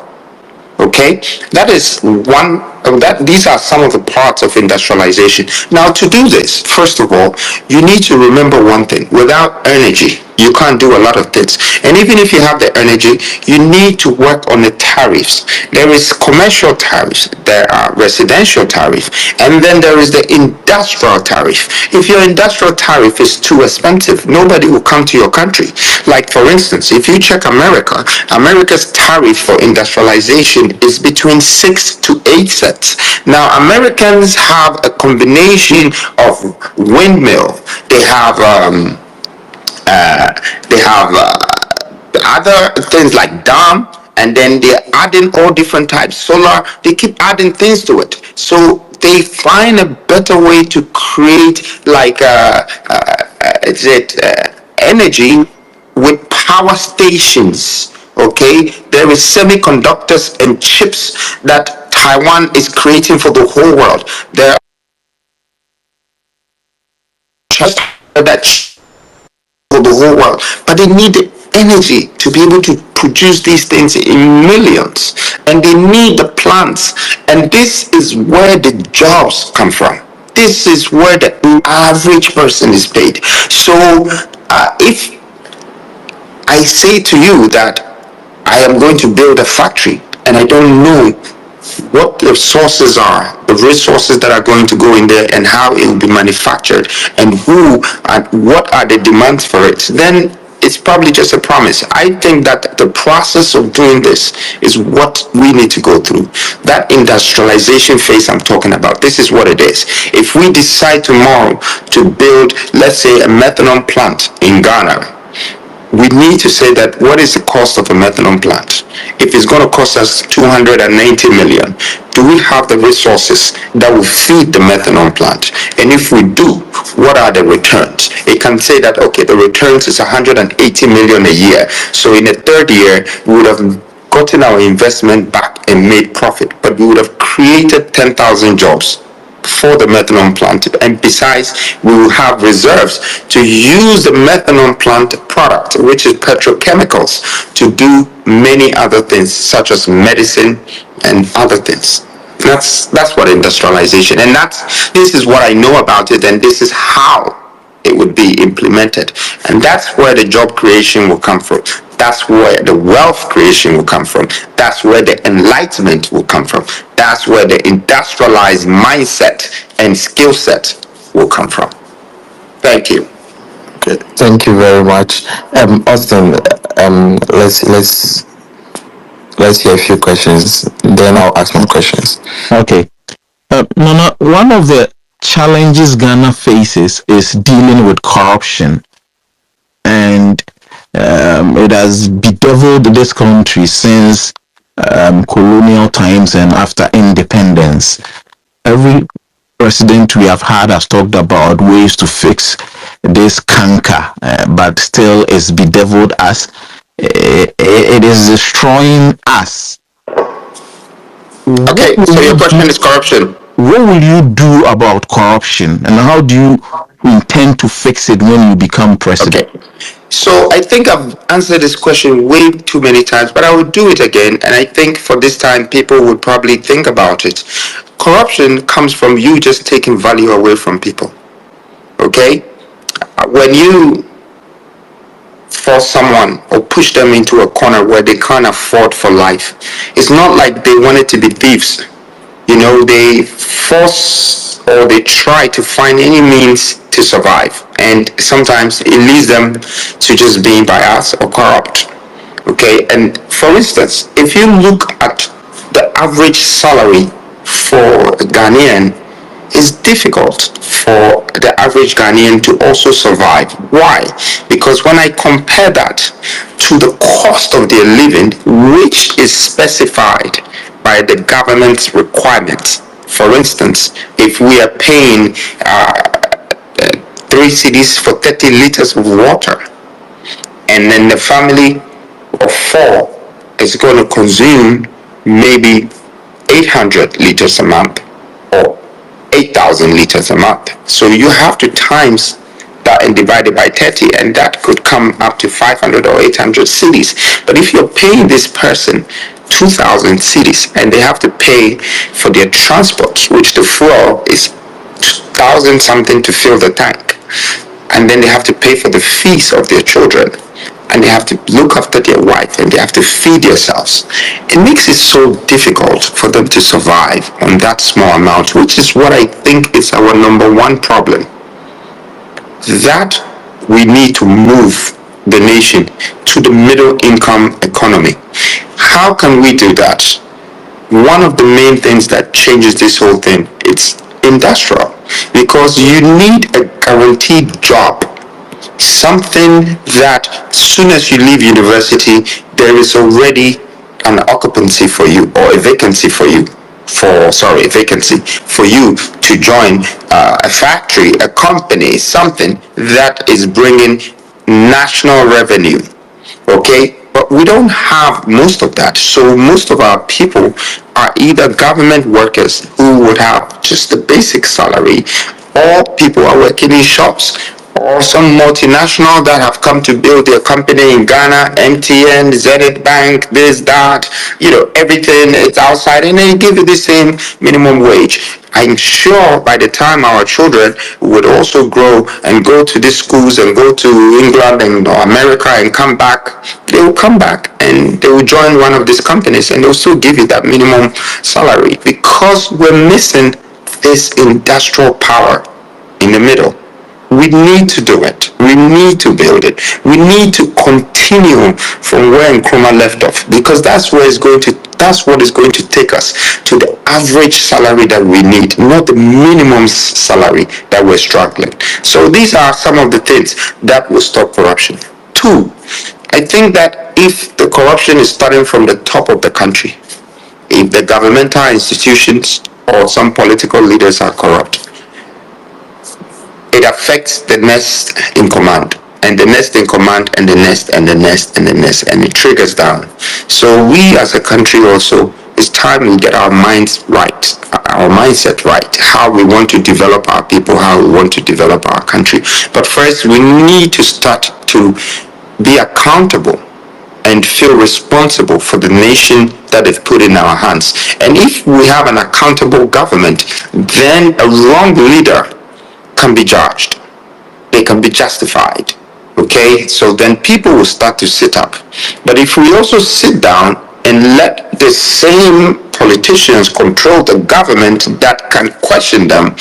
Okay, that is one of that. These are some of the parts of industrialization. Now, to do this, first of all, you need to remember one thing: without energy, you can't do a lot of things. And even if you have the energy, you need to work on the tariffs. There is commercial tariffs, there are residential tariff, and then there is the industrial tariff. If your industrial tariff is too expensive, nobody will come to your country. Like, for instance, if you check America, America's tariff for industrialization is between 6 to 8 cents. Now, Americans have a combination of windmill. They have other things like dam, and then they're adding all different types, solar. They keep adding things to it, so they find a better way to create, like energy with power stations. Okay, there is semiconductors and chips that Taiwan is creating for the whole world. There are just that for the whole world, but they need the energy to be able to produce these things in millions, and they need the plants, and this is where the jobs come from. This is where the average person is paid. So if I say to you that I am going to build a factory, and I don't know what the sources are, the resources that are going to go in there, and how it will be manufactured, and who and what are the demands for it, then it's probably just a promise. I think that the process of doing this is what we need to go through. That industrialization phase I'm talking about, this is what it is. If we decide tomorrow to build, let's say, a methanol plant in Ghana, we need to say that what is the cost of a methanol plant? If it's going to cost us 290 million, do we have the resources that will feed the methanol plant? And if we do, what are the returns? It can say that, okay, the returns is 180 million a year. So in the third year, we would have gotten our investment back and made profit, but we would have created 10,000 jobs for the methanol plant, and besides we will have reserves to use the methanol plant product, which is petrochemicals, to do many other things such as medicine and other things. That's what industrialization, and this is what I know about it, and this is how it would be implemented, and that's where the job creation will come from. That's where the wealth creation will come from. That's where the enlightenment will come from. That's where the industrialized mindset and skill set will come from. Thank you. Okay, thank you very much. Austin, let's hear a few questions, then I'll ask my questions. Okay. Nana, one of the challenges Ghana faces is dealing with corruption, and it has bedeviled this country since colonial times and after independence. Every president we have had has talked about ways to fix this canker, but still it's bedeviled us. It is destroying us. Okay, so your question is corruption. What will you do about corruption, and how do you intend to fix it when you become president? Okay. So I think I've answered this question way too many times, but I will do it again. And I think for this time, people would probably think about it. Corruption comes from you just taking value away from people. Okay? When you force someone or push them into a corner where they can't afford for life, it's not like they wanted to be thieves. You know, they force or they try to find any means to survive, and sometimes it leads them to just being biased or corrupt. Okay, and for instance, if you look at the average salary for a Ghanaian, it's difficult for the average Ghanaian to also survive. Why? Because when I compare that to the cost of their living, which is specified by the government's requirements. For instance, if we are paying 3 cedis for 30 liters of water, and then the family of 4 is going to consume maybe 800 liters a month or 8,000 liters a month. So you have to times that and divide it by 30, and that could come up to 500 or 800 cedis. But if you're paying this person 2,000 cedis and they have to pay for their transport, which the fuel is 1,000 something to fill the tank, and then they have to pay for the fees of their children, and they have to look after their wife, and they have to feed themselves, it makes it so difficult for them to survive on that small amount, which is what I think is our number one problem. That we need to move the nation to the middle income economy. How can we do that? One of the main things that changes this whole thing, it's industrial, because you need a guaranteed job, something that as soon as you leave university, there is already an occupancy for you, or a vacancy for you, a vacancy for you to join a factory, a company, something that is bringing national revenue. Okay, but we don't have most of that. So most of our people are either government workers who would have just the basic salary, or people are working in shops, or some multinational that have come to build their company in Ghana, MTN, Zenith Bank, this, that, everything is outside, and they give you the same minimum wage. I'm sure by the time our children would also grow and go to these schools and go to England and America and come back, they will come back and they will join one of these companies, and they'll still give you that minimum salary, because we're missing this industrial power in the middle. We need to do it. We need to build it. We need to continue from where Nkrumah left off, because that's what is going to take us to the average salary that we need, not the minimum salary that we're struggling. So these are some of the things that will stop corruption. Two, I think that if the corruption is starting from the top of the country, if the governmental institutions or some political leaders are corrupt, it affects the next in command, and the next in command, and the next, and the next, and the next, and it triggers down. So we as a country also, it's time we get our minds right, our mindset right, how we want to develop our people, how we want to develop our country. But first, we need to start to be accountable and feel responsible for the nation that they've put in our hands. And if we have an accountable government, then a wrong leader can be judged. They can be justified. Okay, so then people will start to sit up. But if we also sit down and let the same politicians control the government that can question them,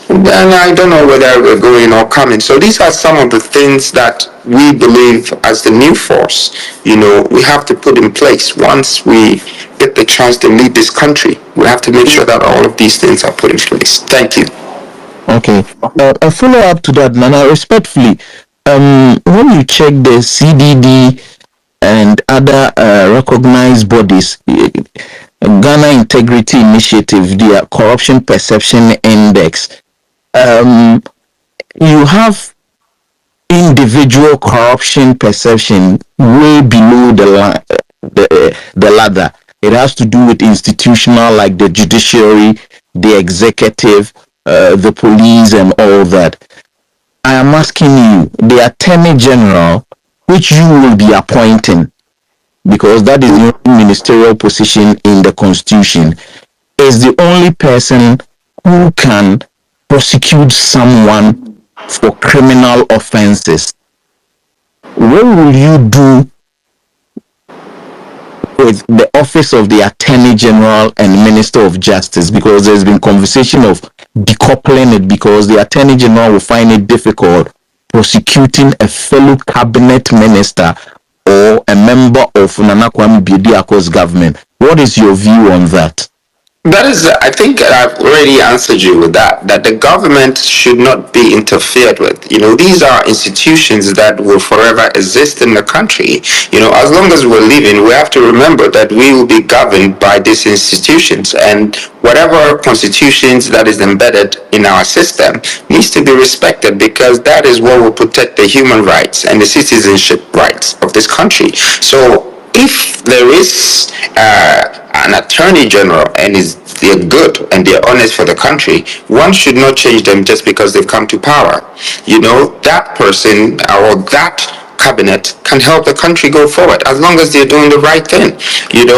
then I don't know whether we're going or coming. So these are some of the things that we believe as the new force, we have to put in place once we get the chance to lead this country. We have to make sure that all of these things are put in place. Thank you. Okay. A follow up to that, Nana, respectfully, when you check the CDD and other recognized bodies, Ghana Integrity Initiative, their Corruption Perception Index, you have individual corruption perception way below the ladder. It has to do with institutional, like the judiciary, the executive, the police, and all that. I am asking you, the Attorney General, which you will be appointing, because that is the only ministerial position in the Constitution, is the only person who can prosecute someone for criminal offenses. What will you do with the office of the Attorney General and Minister of Justice? Because there's been conversation of decoupling it, because the Attorney General will find it difficult prosecuting a fellow cabinet minister or a member of Nana Kwame Bediako's government. What is your view on that? That is, I think I've already answered you with that the government should not be interfered with. These are institutions that will forever exist in the country. As long as we're living, we have to remember that we will be governed by these institutions, and whatever constitutions that is embedded in our system needs to be respected, because that is what will protect the human rights and the citizenship rights of this country. So if there is an attorney general and they're good and they're honest for the country, one should not change them just because they've come to power. That person or that cabinet can help the country go forward as long as they're doing the right thing.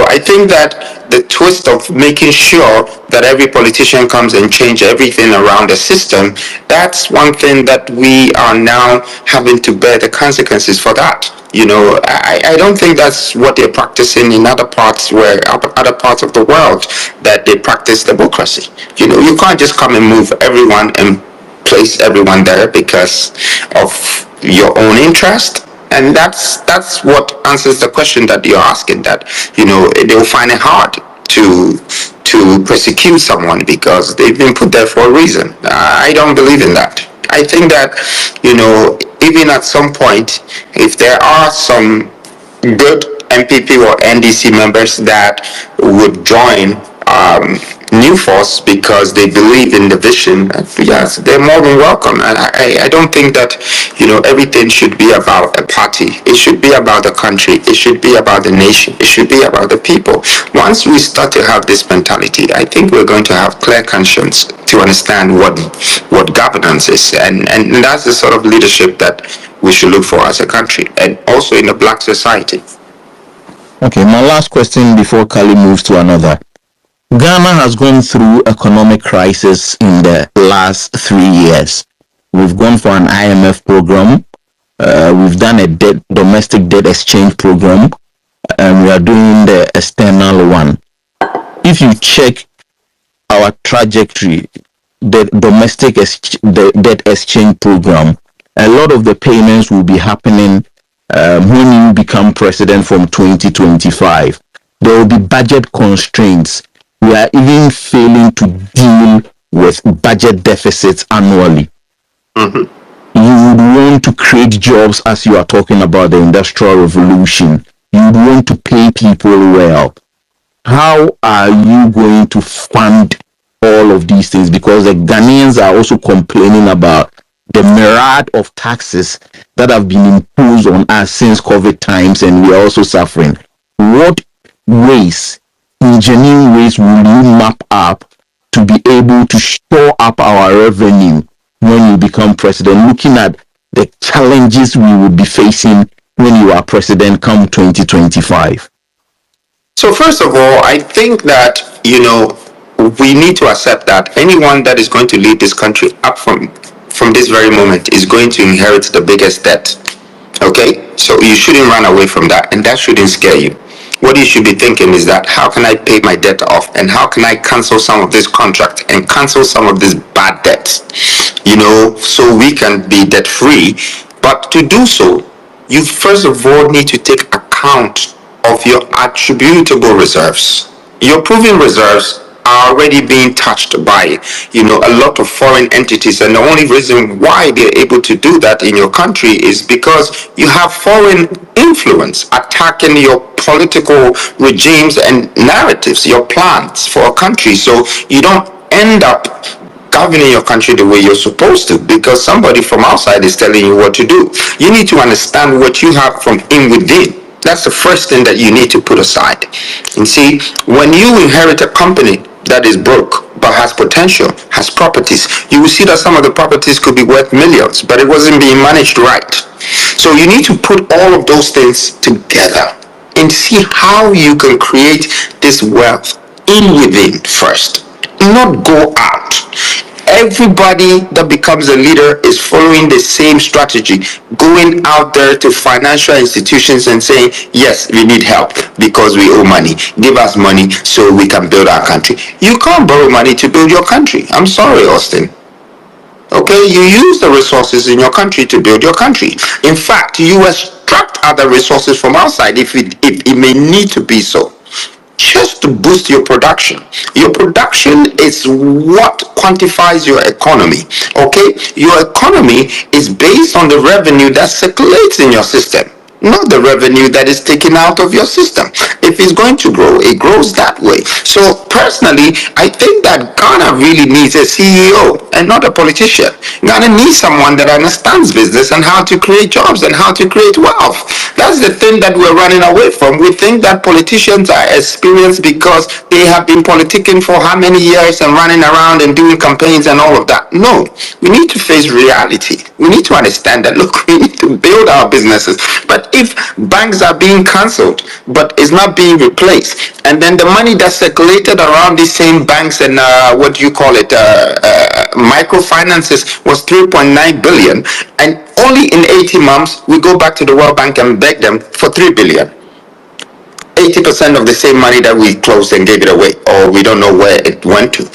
I think that the twist of making sure that every politician comes and change everything around the system, that's one thing that we are now having to bear the consequences for that. I don't think that's what they're practicing in other parts of the world, that they practice democracy. You can't just come and move everyone and place everyone there because of your own interest. And that's what answers the question that you're asking, that they'll find it hard to persecute someone because they've been put there for a reason. I don't believe in that. I think that even at some point, if there are some good MPP or NDC members that would join New Force because they believe in the vision, yes, they're more than welcome. And I don't think that everything should be about a party. It should be about the country. It should be about the nation. It should be about the people. Once we start to have this mentality, I think we're going to have clear conscience to understand what governance is, and that's the sort of leadership that we should look for as a country, and also in the black society. Okay, my last question before Kali moves to another. Ghana has gone through economic crisis in the last 3 years. We've gone for an IMF program. We've done a domestic debt exchange program, and we are doing the external one. If you check our trajectory, the domestic debt exchange program, a lot of the payments will be happening when you become president from 2025. There will be budget constraints. We are even failing to deal with budget deficits annually. Mm-hmm. you would want to create jobs as you are talking about the Industrial Revolution. You would want to pay people well. How are you going to fund all of these things? Because the Ghanaians are also complaining about the myriad of taxes that have been imposed on us since COVID times, and we are also suffering. What ways, in genuine ways, will you map up to be able to shore up our revenue when you become president, looking at the challenges we will be facing when you are president come 2025? So first of all, I think that, we need to accept that anyone that is going to lead this country up from this very moment is going to inherit the biggest debt. Okay? So you shouldn't run away from that, and that shouldn't scare you. What you should be thinking is that, how can I pay my debt off, and how can I cancel some of this contract and cancel some of this bad debts, so we can be debt free. But to do so, you first of all need to take account of your attributable reserves. Your proven reserves are already being touched by a lot of foreign entities, and the only reason why they're able to do that in your country is because you have foreign influence attacking your political regimes and narratives, your plans for a country. So you don't end up governing your country the way you're supposed to, because somebody from outside is telling you what to do. You need to understand what you have from in within. That's the first thing that you need to put aside. And see, when you inherit a company that is broke but has potential, has properties, you will see that some of the properties could be worth millions, but it wasn't being managed right. So you need to put all of those things together and see how you can create this wealth in within first, not go out. Everybody that becomes a leader is following the same strategy, going out there to financial institutions and saying, yes, we need help because we owe money. Give us money so we can build our country. You can't borrow money to build your country. I'm sorry, Austin. Okay, you use the resources in your country to build your country. In fact, you extract other resources from outside if it may need to be so, just to boost your production. Your production is what quantifies your economy. Okay, your economy is based on the revenue that circulates in your system, not the revenue that is taken out of your system. If it's going to grow, it grows that way. So personally, I think that Ghana really needs a CEO and not a politician. Ghana needs someone that understands business and how to create jobs and how to create wealth. That's the thing that we're running away from. We think that politicians are experienced because they have been politicking for how many years and running around and doing campaigns and all of that. No, we need to face reality. We need to understand that, look, we need to build our businesses. But if banks are being cancelled but it's not being replaced, and then the money that circulated around these same banks and microfinances was 3.9 billion, and only in 18 months we go back to the World Bank and beg them for 3 billion. 80% of the same money that we closed and gave it away, or we don't know where it went to.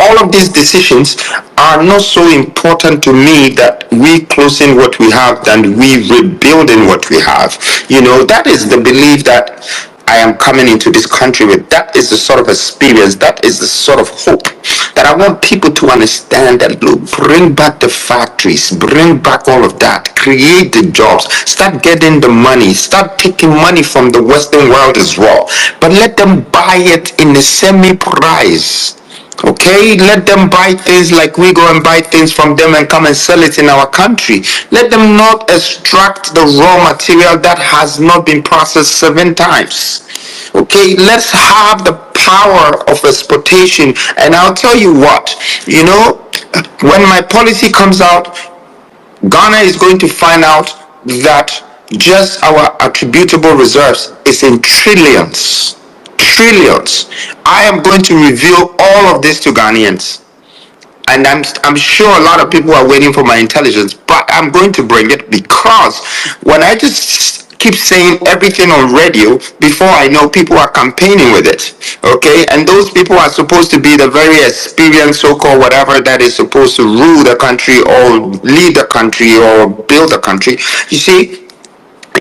All of these decisions are not so important to me that we closing what we have than we rebuilding what we have. That is the belief that I am coming into this country with. That is the sort of experience, that is the sort of hope that I want people to understand, that look, bring back the factories, bring back all of that, create the jobs, start getting the money, start taking money from the Western world as well, but let them buy it in a semi-price. Okay, let them buy things like we go and buy things from them and come and sell it in our country. Let them not extract the raw material that has not been processed 7 times. Okay, let's have the power of exportation. And I'll tell you what, when my policy comes out, Ghana is going to find out that just our attributable reserves is in trillions. I am going to reveal all of this to Ghanaians, and I'm sure a lot of people are waiting for my intelligence, but I'm going to bring it, because when I just keep saying everything on radio, before I know, people are campaigning with it. Okay, and those people are supposed to be the very experienced so-called whatever that is supposed to rule the country or lead the country or build the country. You see,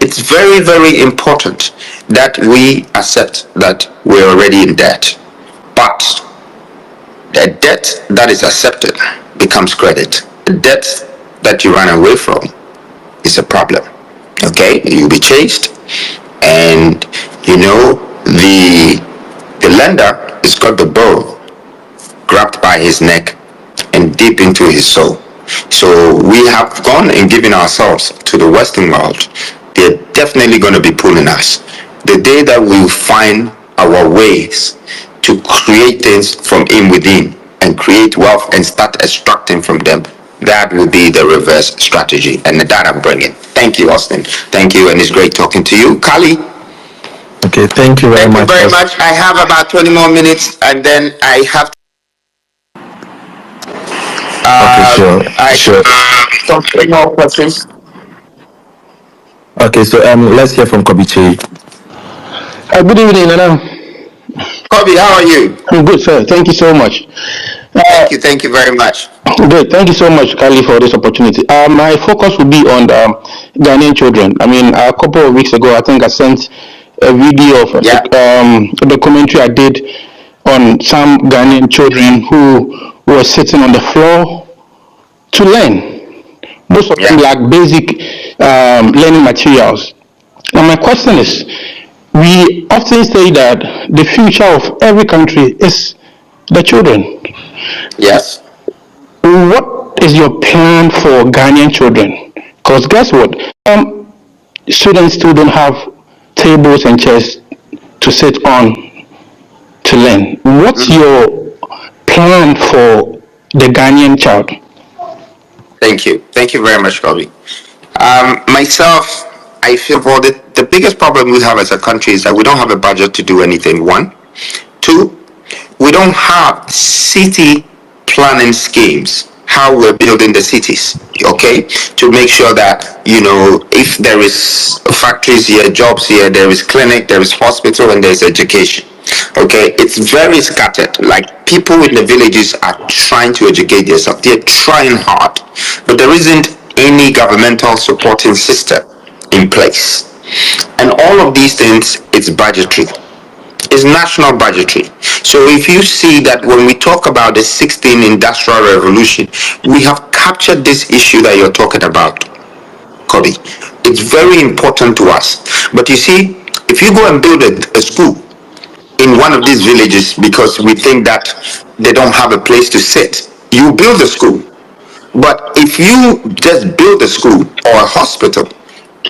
it's very, very important that we accept that we're already in debt. But the debt that is accepted becomes credit. The debt that you ran away from is a problem. Okay, you'll be chased, and you know the lender has got the bow grabbed by his neck and deep into his soul. So we have gone and given ourselves to the Western world. They're definitely going to be pulling us. The day that we find our ways to create things from in within and create wealth and start extracting from them, that will be the reverse strategy, and that I'm bringing. Thank you, Austin. Thank you, and it's great talking to you. Kali, Okay, thank you very thank you much. very much. I have about 20 more minutes, and then I have to. Okay, sure. Some 3 more questions. Okay, so let's hear from Kobiche. Good evening, Nana. Kobe, how are you? I'm good, sir. Thank you so much. Thank you very much. Great. Thank you so much, Kali, for this opportunity. My focus will be on Ghanaian children. I mean, a couple of weeks ago, I think I sent a video of a documentary I did on some Ghanaian children who were sitting on the floor to learn. Most of them lack basic learning materials. And my question is, we often say that the future of every country is the children. Yes. What is your plan for Ghanaian children? Because guess what? Students still don't have tables and chairs to sit on to learn. What's your plan for the Ghanaian child? Thank you. Thank you very much, Kobe. Myself, I feel for the biggest problem we have as a country is that we don't have a budget to do anything. 1. 2, we don't have city planning schemes, how we're building the cities, okay, to make sure that, you know, if there is factories here, jobs here, there is clinic, there is hospital, and there's education. Okay, it's very scattered. Like, people in the villages are trying to educate themselves, they're trying hard, but there isn't any governmental supporting system in place. And all of these things, it's budgetary. Is national budgetary. So if you see that when we talk about the 16th industrial revolution, we have captured this issue that you're talking about, Kobe. It's very important to us. But you see, if you go and build a school in one of these villages because we think that they don't have a place to sit, you build a school. But if you just build a school or a hospital,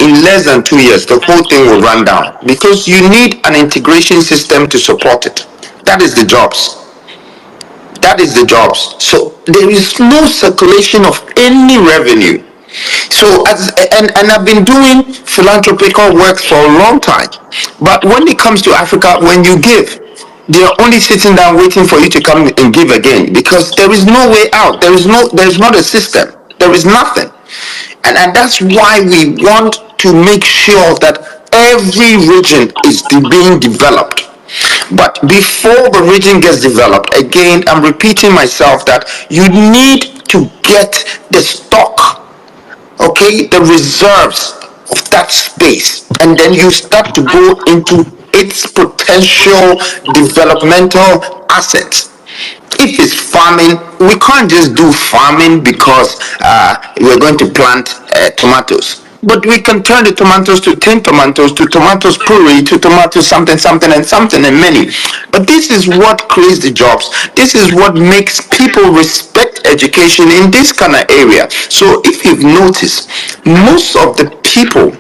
in less than 2 years, the whole thing will run down because you need an integration system to support it. That is the jobs. That is the jobs. So there is no circulation of any revenue. So and I've been doing philanthropical work for a long time. But when it comes to Africa, when you give, they're only sitting down waiting for you to come and give again because there is no way out. There's not a system. There is nothing. And that's why we want to make sure that every region is being developed. But before the region gets developed, again, I'm repeating myself that you need to get the stock, okay, the reserves of that space, and then you start to go into its potential developmental assets. If it's farming, we can't just do farming because we're going to plant tomatoes. But we can turn the tomatoes to tin tomatoes, to tomatoes puree, to tomatoes something, and many. But this is what creates the jobs. This is what makes people respect education in this kind of area. So if you've noticed, most of the people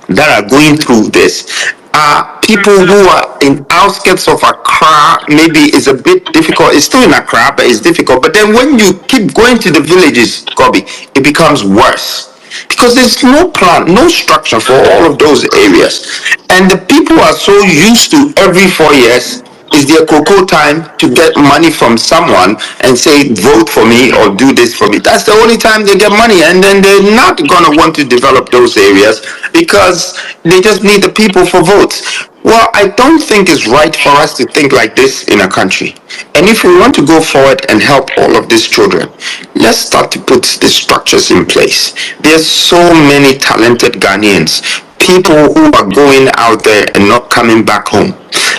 that are going through this are people who are in outskirts of Accra. Maybe it's a bit difficult. It's still in Accra, but it's difficult. But then when you keep going to the villages, Kobe, it becomes worse because there's no plan, no structure for all of those areas. And the people are so used to every 4 years is their cocoa time to get money from someone and say, vote for me or do this for me. That's the only time they get money, and then they're not going to want to develop those areas because they just need the people for votes. Well, I don't think it's right for us to think like this in a country. And if we want to go forward and help all of these children, let's start to put the structures in place. There's so many talented Ghanaians, people who are going out there and not coming back home.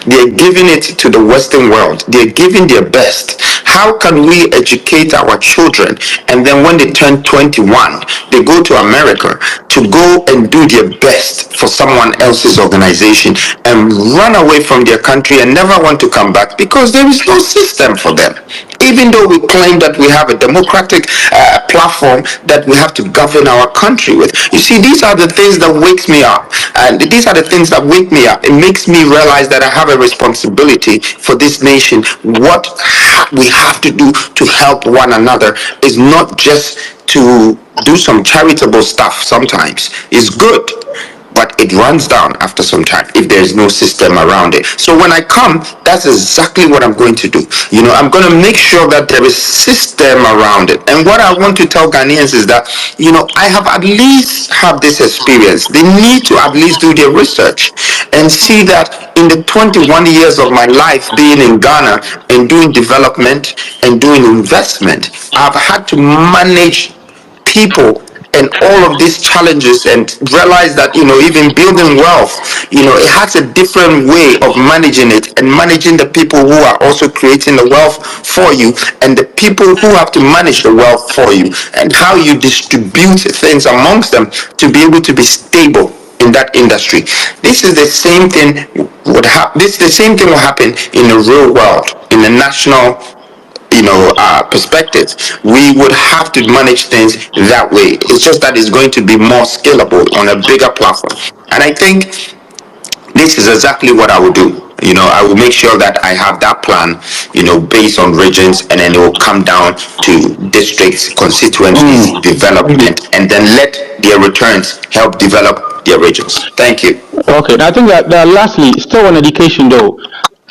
They're giving it to the Western world. They're giving their best. How can we educate our children, and then when they turn 21, they go to America to go and do their best for someone else's organization and run away from their country and never want to come back because there is no system for them? Even though we claim that we have a democratic platform that we have to govern our country with. You see, these are the things that wakes me up. And these are the things that wake me up. It makes me realize that I have a responsibility for this nation. What we have to do to help one another is not just to do some charitable stuff sometimes. It's good, but it runs down after some time if there's no system around it. So when I come, that's exactly what I'm going to do. I'm going to make sure that there is system around it. And what I want to tell Ghanaians is that, I have at least had this experience. They need to at least do their research and see that in the 21 years of my life being in Ghana and doing development and doing investment, I've had to manage people and all of these challenges and realize that even building wealth, it has a different way of managing it and managing the people who are also creating the wealth for you and the people who have to manage the wealth for you, and how you distribute things amongst them to be able to be stable in that industry. This is the same thing will happen in the real world, in the national perspective. We would have to manage things that way. It's just that it's going to be more scalable on a bigger platform. And I think this is exactly what I will do. I will make sure that I have that plan, based on regions, and then it will come down to districts, constituencies, development, and then let their returns help develop their regions. Thank you. Okay, I think that lastly, still on education though,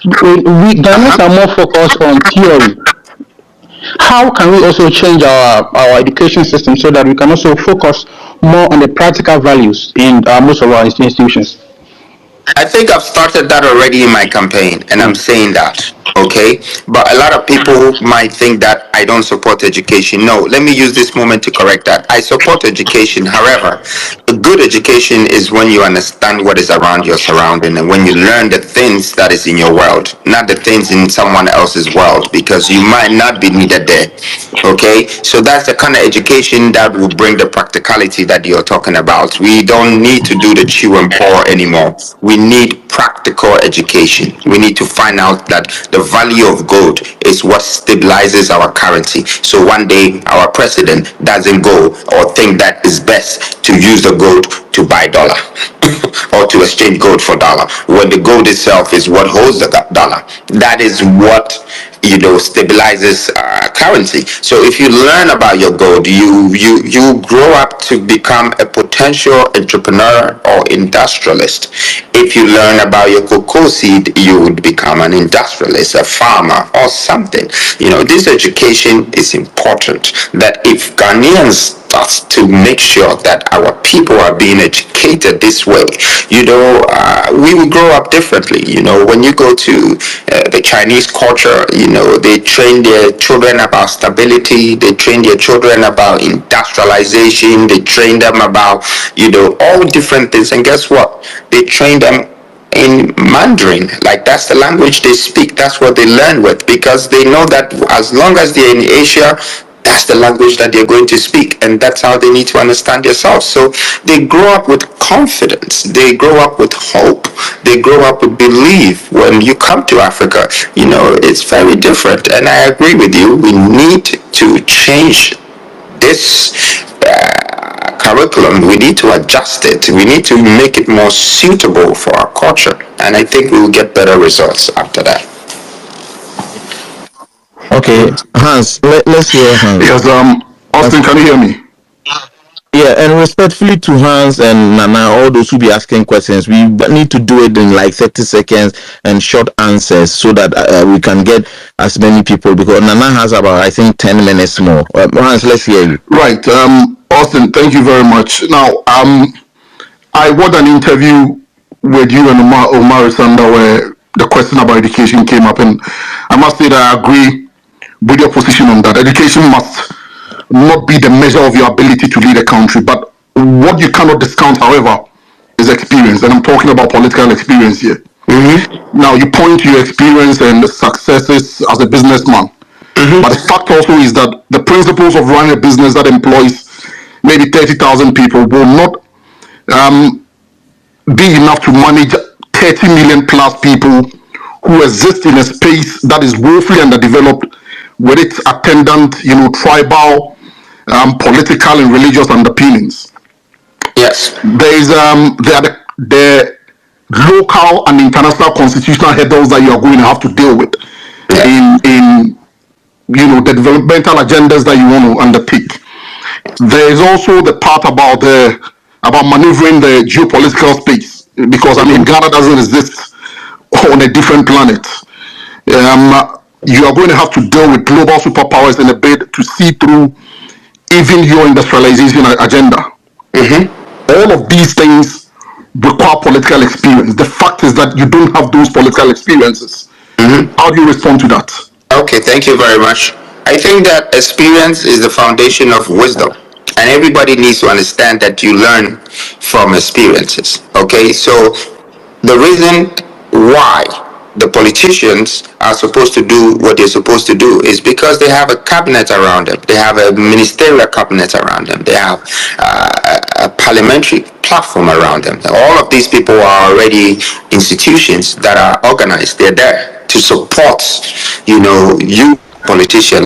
we Ghanaians are more focused on theory. How can we also change our education system so that we can also focus more on the practical values in most of our institutions? I think I've started that already in my campaign, and I'm saying that, okay? But a lot of people might think that I don't support education. No, let me use this moment to correct that. I support education. However, a good education is when you understand what is around your surrounding and when you learn the things that is in your world, not the things in someone else's world, because you might not be needed there, okay? So that's the kind of education that will bring the practicality that you're talking about. We don't need to do the chew and pour anymore. We need practical education. We need to find out that the value of gold is what stabilizes our currency. So one day our president doesn't go or think that it's best to use the gold to buy dollar or to exchange gold for dollar, when the gold itself is what holds the dollar. That is what stabilizes currency. So if you learn about your gold, you grow up to become a potential entrepreneur or industrialist. If you learn about your cocoa seed, you would become an industrialist, a farmer, or something. This education is important. That if Ghanaians start to make sure that our people are being educated this way, we will grow up differently. When you go to the Chinese culture, they train their children about stability, they train their children about industrialization, they train them about, all different things. And guess what? They train them in Mandarin. Like, that's the language they speak, that's what they learn with, because they know that as long as they're in Asia, that's the language that they're going to speak, and that's how they need to understand themselves. So they grow up with confidence, they grow up with hope, they grow up with belief. When you come to Africa, it's very different. And I agree with you, we need to change this curriculum. We need to adjust it, we need to make it more suitable for our culture, and I think we will get better results after that. Okay, Hans, let's hear Hans. Yes, Austin, can you hear me? Yeah, and respectfully to Hans and Nana, all those who be asking questions, we need to do it in like 30 seconds and short answers so that we can get as many people, because Nana has about, I think, 10 minutes more. Hans, let's hear you. Right, Austin, thank you very much. Now, I watched an interview with you and Omar Sanda where the question about education came up, and I must say that I agree with your position on that. Education must not be the measure of your ability to lead a country, but what you cannot discount, however, is experience, and I'm talking about political experience here. Now, you point to your experience and successes as a businessman. But the fact also is that the principles of running a business that employs maybe 30,000 people will not be enough to manage 30 million plus people who exist in a space that is woefully underdeveloped with its attendant, tribal, political and religious underpinnings. Yes. There are the local and international constitutional hurdles that you are going to have to deal with in the developmental agendas that you want to undertake. There is also the part about maneuvering the geopolitical space, because Ghana doesn't exist on a different planet. You are going to have to deal with global superpowers in a bid to see through even your industrialization agenda. All of these things require political experience. The fact is that you don't have those political experiences. How do you respond to that? Okay, thank you very much. I think that experience is the foundation of wisdom, and everybody needs to understand that you learn from experiences. Okay, so the reason why the politicians are supposed to do what they're supposed to do is because they have a cabinet around them. They have a ministerial cabinet around them. They have a parliamentary platform around them. All of these people are already institutions that are organized. They're there to support, you politicians.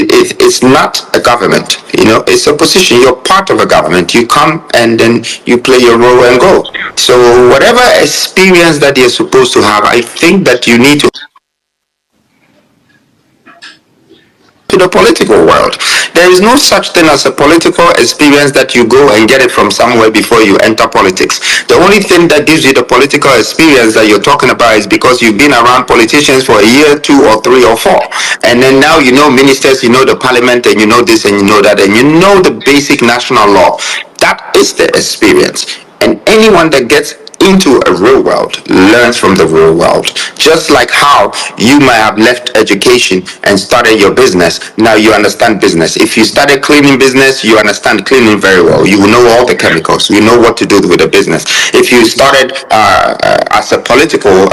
It's not a government, it's a position. You're part of a government. You come and then you play your role and go. So whatever experience that you're supposed to have, I think that you need to the political world. There is no such thing as a political experience that you go and get it from somewhere before you enter politics. The only thing that gives you the political experience that you're talking about is because you've been around politicians for a year, 2 or 3 or 4. And then now you know ministers, you know the parliament, and you know this and you know that, and you know the basic national law. That is the experience. And anyone that gets into a real world learns from the real world. Just like how you might have left education and started your business, now you understand business. If you started cleaning business, you understand cleaning very well. You know all the chemicals. You know what to do with the business. If you started as a political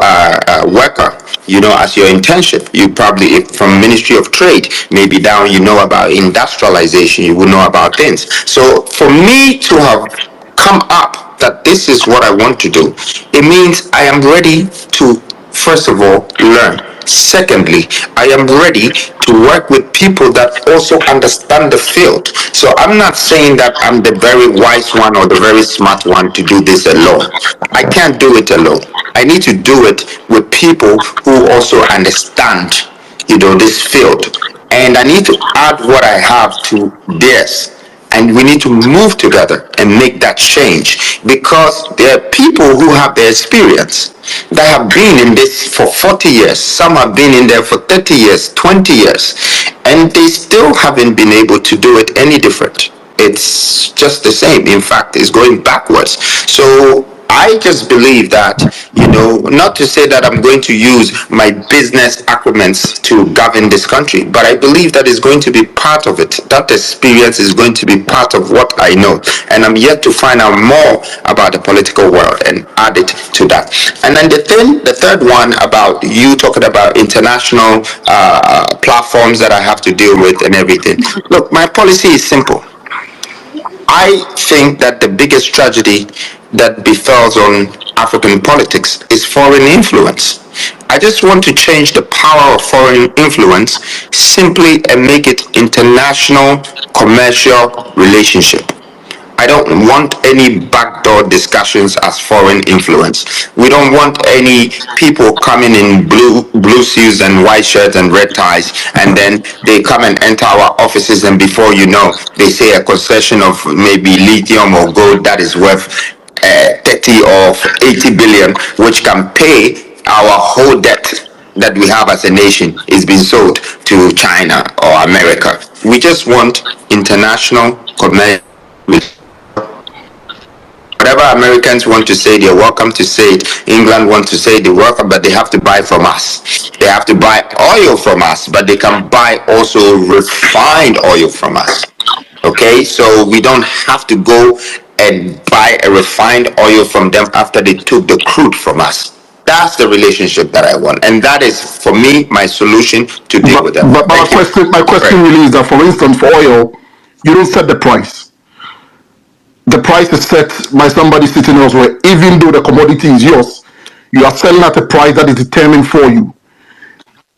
worker, as your internship, you probably, from Ministry of Trade, maybe down, about industrialization, you will know about things. So for me to have come up that this is what I want to do, it means I am ready to, first of all, learn. Secondly, I am ready to work with people that also understand the field. So I'm not saying that I'm the very wise one or the very smart one to do this alone. I can't do it alone. I need to do it with people who also understand, this field. And I need to add what I have to theirs. And we need to move together and make that change, because there are people who have the experience that have been in this for 40 years. Some have been in there for 30 years, 20 years, and they still haven't been able to do it any different. It's just the same. In fact, it's going backwards. So I just believe that, not to say that I'm going to use my business accumens to govern this country, but I believe that is going to be part of it. That experience is going to be part of what I know. And I'm yet to find out more about the political world and add it to that. And then the third one about you talking about international platforms that I have to deal with and everything. Look, my policy is simple. I think that the biggest tragedy that befalls on African politics is foreign influence. I just want to change the power of foreign influence simply and make it international commercial relationship. I don't want any backdoor discussions as foreign influence. We don't want any people coming in blue suits and white shirts and red ties, and then they come and enter our offices, and before you know, they say a concession of maybe lithium or gold that is worth 30 or 80 billion, which can pay our whole debt that we have as a nation, is being sold to China or America. We just want international commercial. Whatever Americans want to say, they're welcome to say it. England wants to say they're welcome, but they have to buy from us. They have to buy oil from us, but they can buy also refined oil from us. Okay, so we don't have to go and buy a refined oil from them after they took the crude from us. That's the relationship that I want, and that is for me my solution to deal with them. But my question really is that, for instance, for oil, you don't set the price. The price is set by somebody sitting elsewhere. Even though the commodity is yours, you are selling at a price that is determined for you.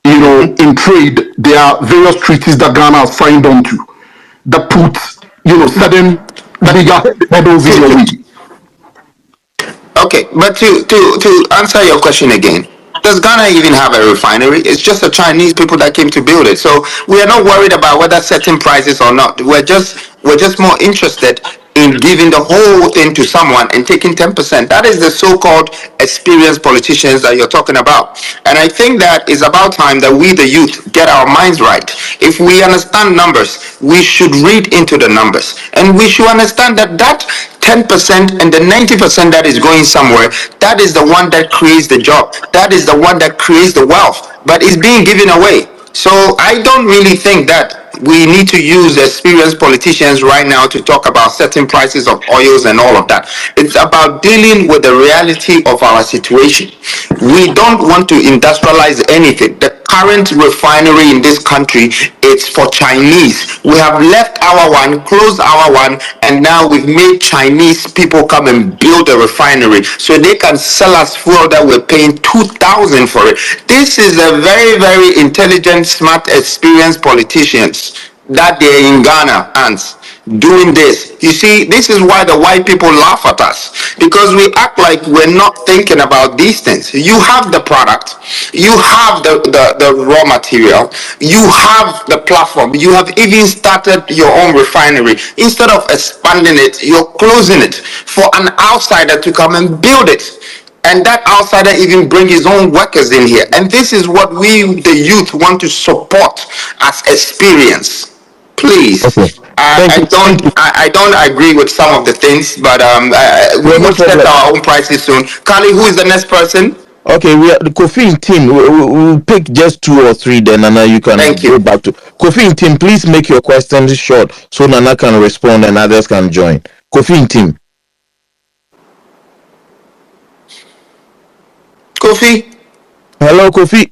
You know, in trade, there are various treaties that Ghana has signed on to that put, certain bigger hurdles in your way. Okay, but to answer your question again, does Ghana even have a refinery? It's just the Chinese people that came to build it. So we are not worried about whether setting prices or not. We're just more interested in giving the whole thing to someone and taking 10%. That is the so-called experienced politicians that you're talking about. And I think that it's about time that we, the youth, get our minds right. If we understand numbers, we should read into the numbers. And we should understand that 10% and the 90% that is going somewhere, that is the one that creates the job. That is the one that creates the wealth, but it's being given away. So I don't really think that we need to use experienced politicians right now to talk about setting prices of oils and all of that. It's about dealing with the reality of our situation. We don't want to industrialize anything. The current refinery in this country, it's for Chinese. We have left our one, closed our one, and now we've made Chinese people come and build a refinery so they can sell us fuel that we're paying 2,000 for it. This is a very, very intelligent, smart, experienced politicians that they're in Ghana and doing this. You see, this is why the white people laugh at us, because we act like we're not thinking about these things. You have the product, you have the raw material, you have the platform, you have even started your own refinery. Instead of expanding it, you're closing it for an outsider to come and build it. And that outsider even bring his own workers in here. And this is what we, the youth, want to support as experience. Please. Okay. I don't agree with some of the things, but we will set our own prices soon. Kali, who is the next person? Okay, we are the Kofi team. We'll pick just 2 or 3, then Nana, you can go back to Kofi team. Please make your questions short so Nana can respond and others can join. Kofi team. Kofi. Hello, Kofi.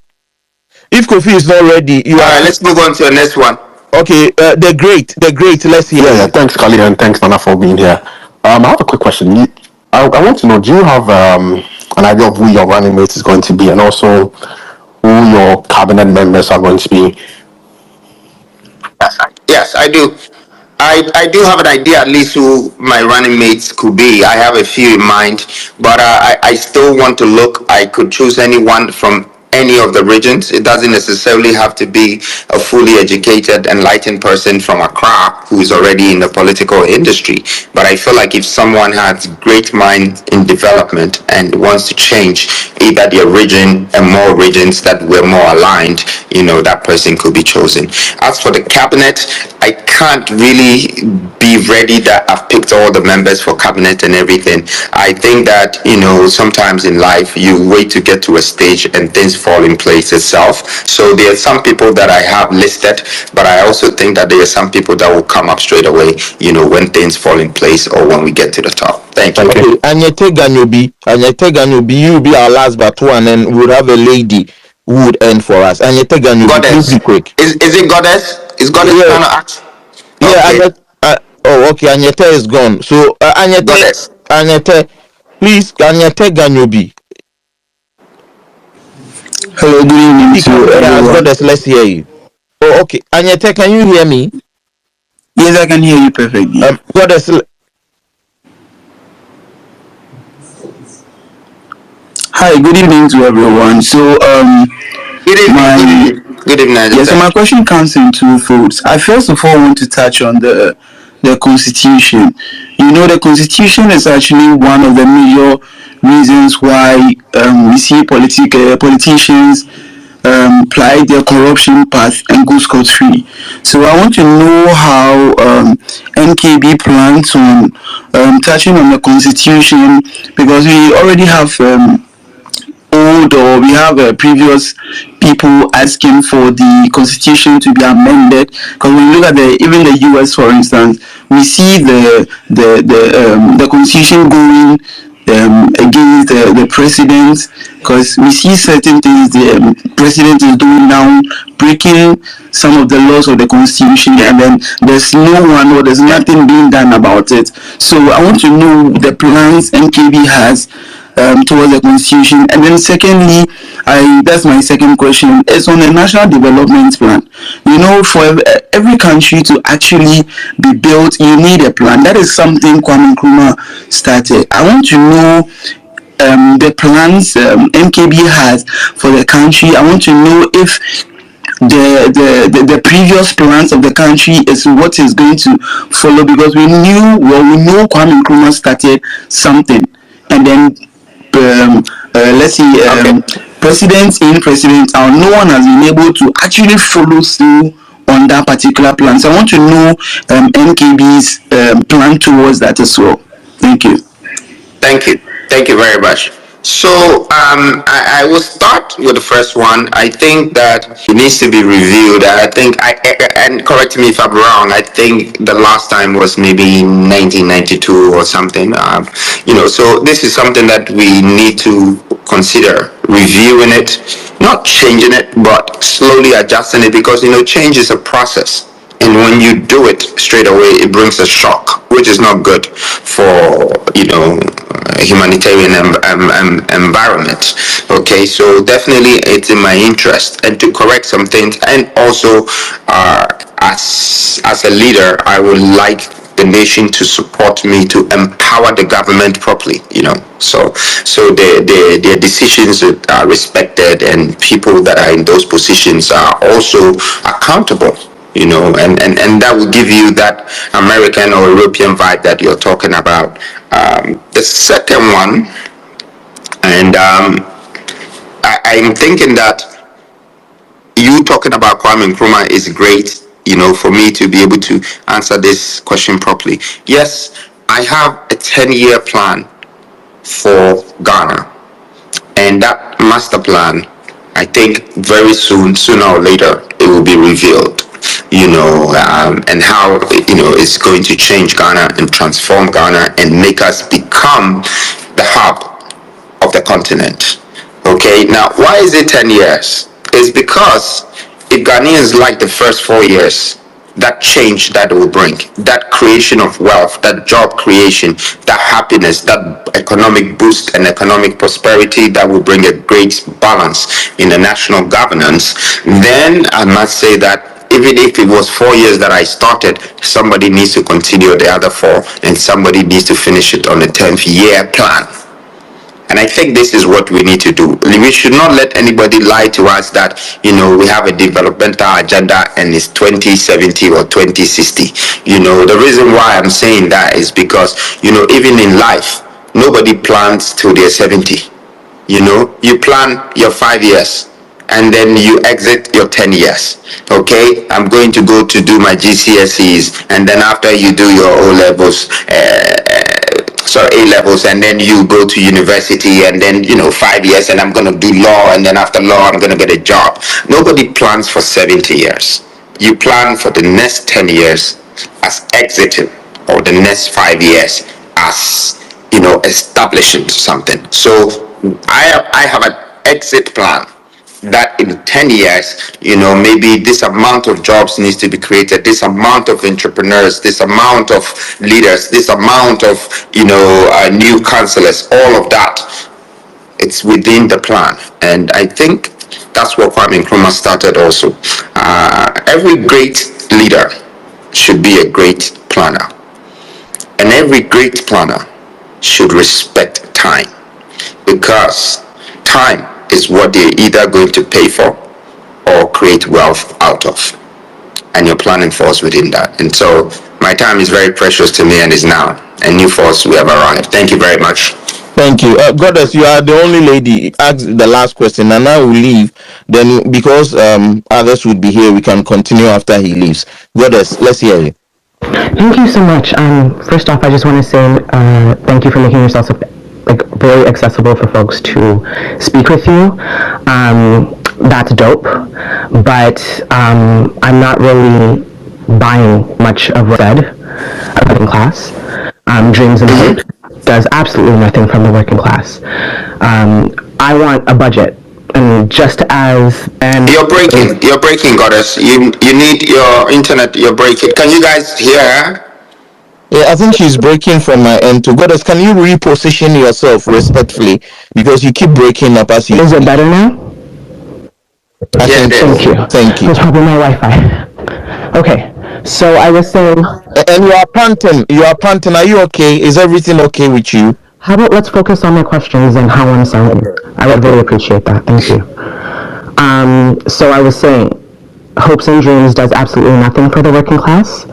If Kofi is not ready, you are. Let's move on to the next one. Okay, the great. Let's hear. Yeah, thanks, Khalid, and thanks, Nana, for being here. I have a quick question. I want to know, do you have an idea of who your running mate is going to be, and also who your cabinet members are going to be? Yes, I do. I do have an idea at least who my running mates could be. I have a few in mind, but I still want to look. I could choose anyone from any of the regions. It doesn't necessarily have to be a fully educated, enlightened person from Accra who is already in the political industry. But I feel like if someone has great mind in development and wants to change either their region and more regions that were more aligned, that person could be chosen. As for the cabinet, I can't really be ready that I've picked all the members for cabinet and everything. I think that, sometimes in life you wait to get to a stage and things fall in place itself. So there are some people that I have listed, but I also think that there are some people that will come up straight away, when things fall in place or when we get to the top. Thank you. Okay, Anyete Ganyobi, you be our last but one, and we'll have a lady who would end for us. Anyete Ganyobi, Goddess. Please be quick. Is it Goddess? Is Goddess trying to ask? Yeah, okay. Okay, Anyete is gone. So, Anyete, please, Anyete Ganyobi. Hello, good evening to everyone. Goddess, let's hear you. Oh, okay. Anyete, can you hear me? Yes, I can hear you perfectly. Goddess. Hi, good evening to everyone. So, good evening. Good evening. Yes, so my question comes in 2 folds. I first of all want to touch on the Constitution. The Constitution is actually one of the major reasons why we see politicians ply their corruption path and go scot-free. So I want to know how NKB plans on touching on the Constitution, because we already have we have previous people asking for the Constitution to be amended. Because when you look at even the US, for instance, we see the Constitution going against the president, because we see certain things the president is doing now, breaking some of the laws of the constitution, and then there's no one or there's nothing being done about it. So I want to know the plans MKB has towards the constitution. And then secondly, that's my second question, it's on the national development plan. You know, for every country to actually be built, you need a plan. That is something Kwame Nkrumah started. I want to know the plans MKB has for the country. I want to know if the previous plans of the country is what is going to follow, because we know Kwame Nkrumah started something, and then let's see, presidents out, no one has been able to actually follow through on that particular plan. So I want to know MKB's plan towards that as well. Thank you. Thank you very much. So I will start with the first one. I think that it needs to be reviewed. I think, and correct me if I'm wrong, I think the last time was maybe 1992 or something. So this is something that we need to consider reviewing it, not changing it, but slowly adjusting it, because change is a process. And when you do it straight away, it brings a shock, which is not good for humanitarian environment. Okay, so definitely it's in my interest and to correct some things, and also as a leader, I would like the nation to support me to empower the government properly. So their decisions are respected, and people that are in those positions are also accountable. And that will give you that American or European vibe that you're talking about. The second one, and I'm thinking that you talking about Kwame Nkrumah is great, for me to be able to answer this question properly. Yes, I have a 10-year plan for Ghana, and that master plan, I think very soon, sooner or later, it will be revealed. And how it's going to change Ghana and transform Ghana and make us become the hub of the continent. Okay, now why is it 10 years? It's because if Ghanaians like the first 4 years, that change that will bring, that creation of wealth, that job creation, that happiness, that economic boost and economic prosperity that will bring a great balance in the national governance, then I must say that even if it was 4 years that I started, somebody needs to continue the other 4, and somebody needs to finish it on the 10th year plan. And I think this is what we need to do. We should not let anybody lie to us that, we have a developmental agenda and it's 2070 or 2060. The reason why I'm saying that is because, even in life, nobody plans till they're 70. You plan your 5 years, and then you exit your 10 years. Okay, I'm going to go to do my GCSEs, and then after you do your A-levels, and then you go to university, and then 5 years, and I'm going to do law, and then after law I'm going to get a job. Nobody plans for 70 years. You plan for the next 10 years as exiting, or the next 5 years as establishing something. So I have an exit plan that in 10 years, maybe this amount of jobs needs to be created, this amount of entrepreneurs, this amount of leaders, this amount of, new councillors, all of that, it's within the plan. And I think that's what Kwame Nkrumah started also. Every great leader should be a great planner. And every great planner should respect time, because time is what they're either going to pay for or create wealth out of, and your planning falls within that. And so my time is very precious to me, and is now, and New Force, we have arrived. Thank you very much. Thank you. Goddess, you are the only lady. Ask the last question, and I will leave. Then, because others would be here, we can continue after he leaves. Goddess, let's hear you. Thank you so much. First off, I just want to say thank you for making yourself very accessible for folks to speak with you. That's dope, but I'm not really buying much of what I said in class. Dreams and hope. does absolutely nothing from the working class. I want a budget, and just as You're breaking, Goddess. You need your internet. You're breaking. Can you guys hear her? Yeah, I think she's breaking from my end too. Goddess, can you reposition yourself respectfully because you keep breaking up as you. Is it better now? Yes, Thank you. Thank you. It's probably my Wi-Fi. Okay, so I was saying. And you are panting. You are panting. Are you okay? Is everything okay with you? How about let's focus on my questions and how I'm sounding. I would really appreciate that. Thank you. So I was saying, Hopes and Dreams does absolutely nothing for the working class.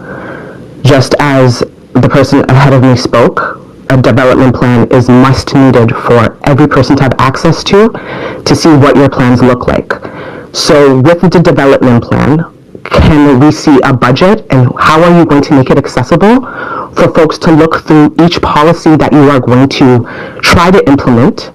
Just as the person ahead of me spoke, a development plan is must needed for every person to have access to see what your plans look like. So with the development plan, can we see a budget, and how are you going to make it accessible for folks to look through each policy that you are going to try to implement,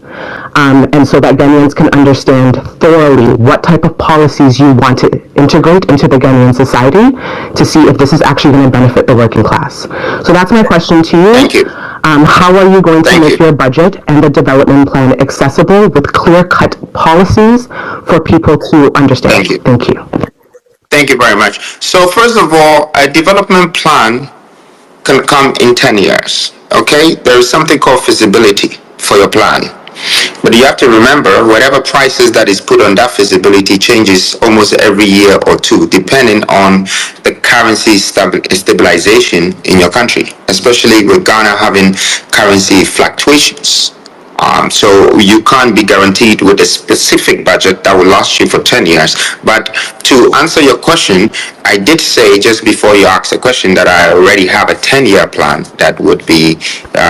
and so that Ghanaians can understand thoroughly what type of policies you want to integrate into the Ghanaian society to see if this is actually going to benefit the working class. So that's my question to you. Thank you. How are you going to make your budget and the development plan accessible with clear-cut policies for people to understand? Thank you. Thank you. Thank you very much. So first of all, a development plan can come in 10 years. Okay, there is something called feasibility for your plan. But you have to remember, whatever prices that is put on that feasibility changes almost every year or two, depending on the currency stabilization in your country, especially with Ghana having currency fluctuations. So you can't be guaranteed with a specific budget that will last you for 10 years. But to answer your question, I did say just before you asked the question that I already have a 10-year plan that would be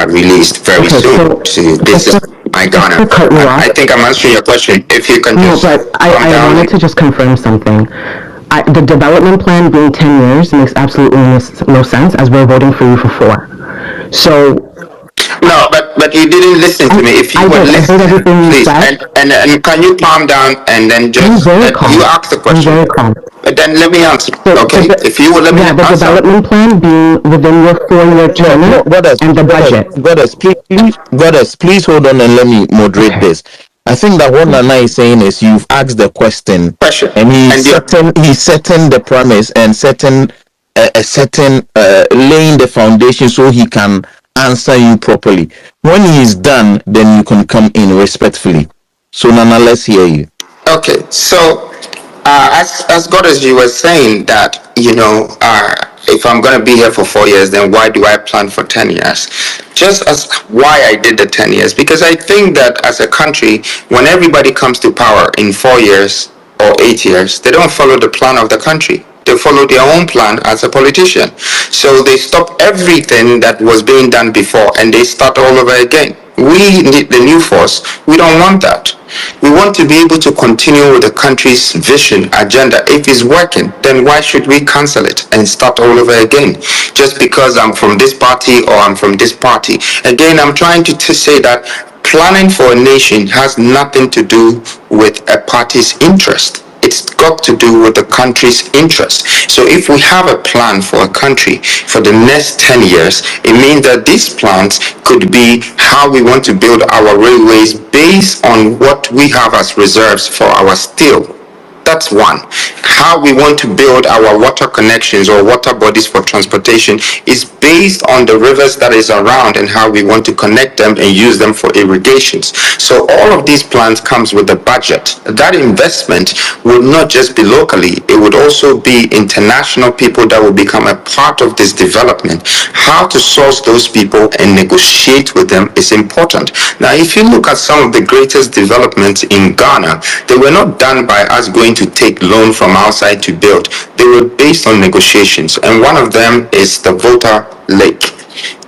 released very soon to this my Ghana. I think I'm answering your question. If you can just I wanted to just confirm something. The development plan being 10 years makes absolutely no sense, as we're voting for you for 4. So no, but you didn't listen to me. If you would listen, please, and can you calm down and then just you ask the question. I'm very calm. But then let me answer. Okay, if you would let me answer. The development plan being within your 4-year term and the budget. Please hold on and let me moderate this. I think that what Nana is saying is you've asked the question, and he's setting the premise and laying the foundation so he can answer you properly. When he's done, then you can come in respectfully. So Nana, let's hear you. Okay, so as God, as you were saying that, if I'm going to be here for 4 years, then why do I plan for 10 years? Just as why I did the 10 years, because I think that as a country, when everybody comes to power in 4 years or 8 years, they don't follow the plan of the country. They follow their own plan as a politician. So they stop everything that was being done before and they start all over again. We need the new force. We don't want that. We want to be able to continue with the country's vision, agenda. If it's working, then why should we cancel it and start all over again? Just because I'm from this party or I'm from this party. Again, I'm trying to say that planning for a nation has nothing to do with a party's interest. It's got to do with the country's interest. So if we have a plan for a country for the next 10 years, it means that these plans could be how we want to build our railways based on what we have as reserves for our steel. That's one. How we want to build our water connections or water bodies for transportation is based on the rivers that is around and how we want to connect them and use them for irrigations. So all of these plans comes with a budget. That investment will not just be locally, it would also be international people that will become a part of this development. How to source those people and negotiate with them is important. Now, if you look at some of the greatest developments in Ghana, they were not done by us going to take loan from outside to build. They were based on negotiations, and one of them is the Volta Lake.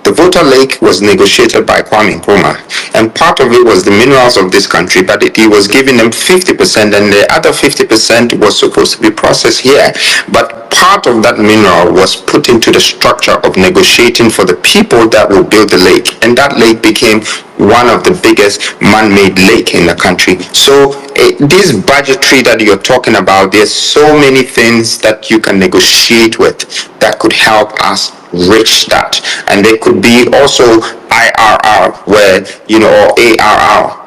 The Volta Lake was negotiated by Kwame Nkrumah, and part of it was the minerals of this country, but he was giving them 50%, and the other 50% was supposed to be processed here. But part of that mineral was put into the structure of negotiating for the people that will build the lake, and that lake became one of the biggest man-made lake in the country. So this budgetary that you're talking about, there's so many things that you can negotiate with that could help us reach that. And there could be also IRR, where, or ARR,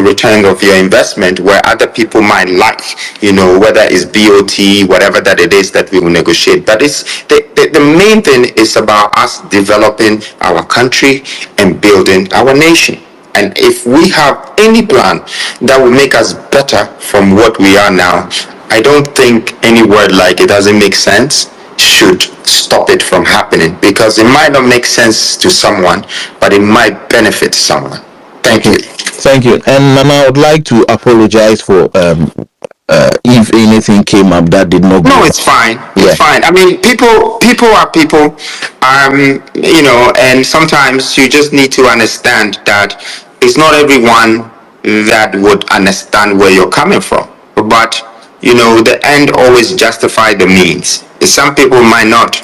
return of your investment, where other people might like, whether it's BOT, whatever that it is that we will negotiate. But it's the main thing is about us developing our country and building our nation. And if we have any plan that will make us better from what we are now, I don't think any word like "it doesn't make sense" should stop it from happening, because it might not make sense to someone, but it might benefit someone. Thank you. Thank you. And Nana, I would like to apologize for if anything came up that did not go. No, it's fine. It's fine. I mean, people are people, and sometimes you just need to understand that it's not everyone that would understand where you're coming from. But, the end always justify the means. Some people might not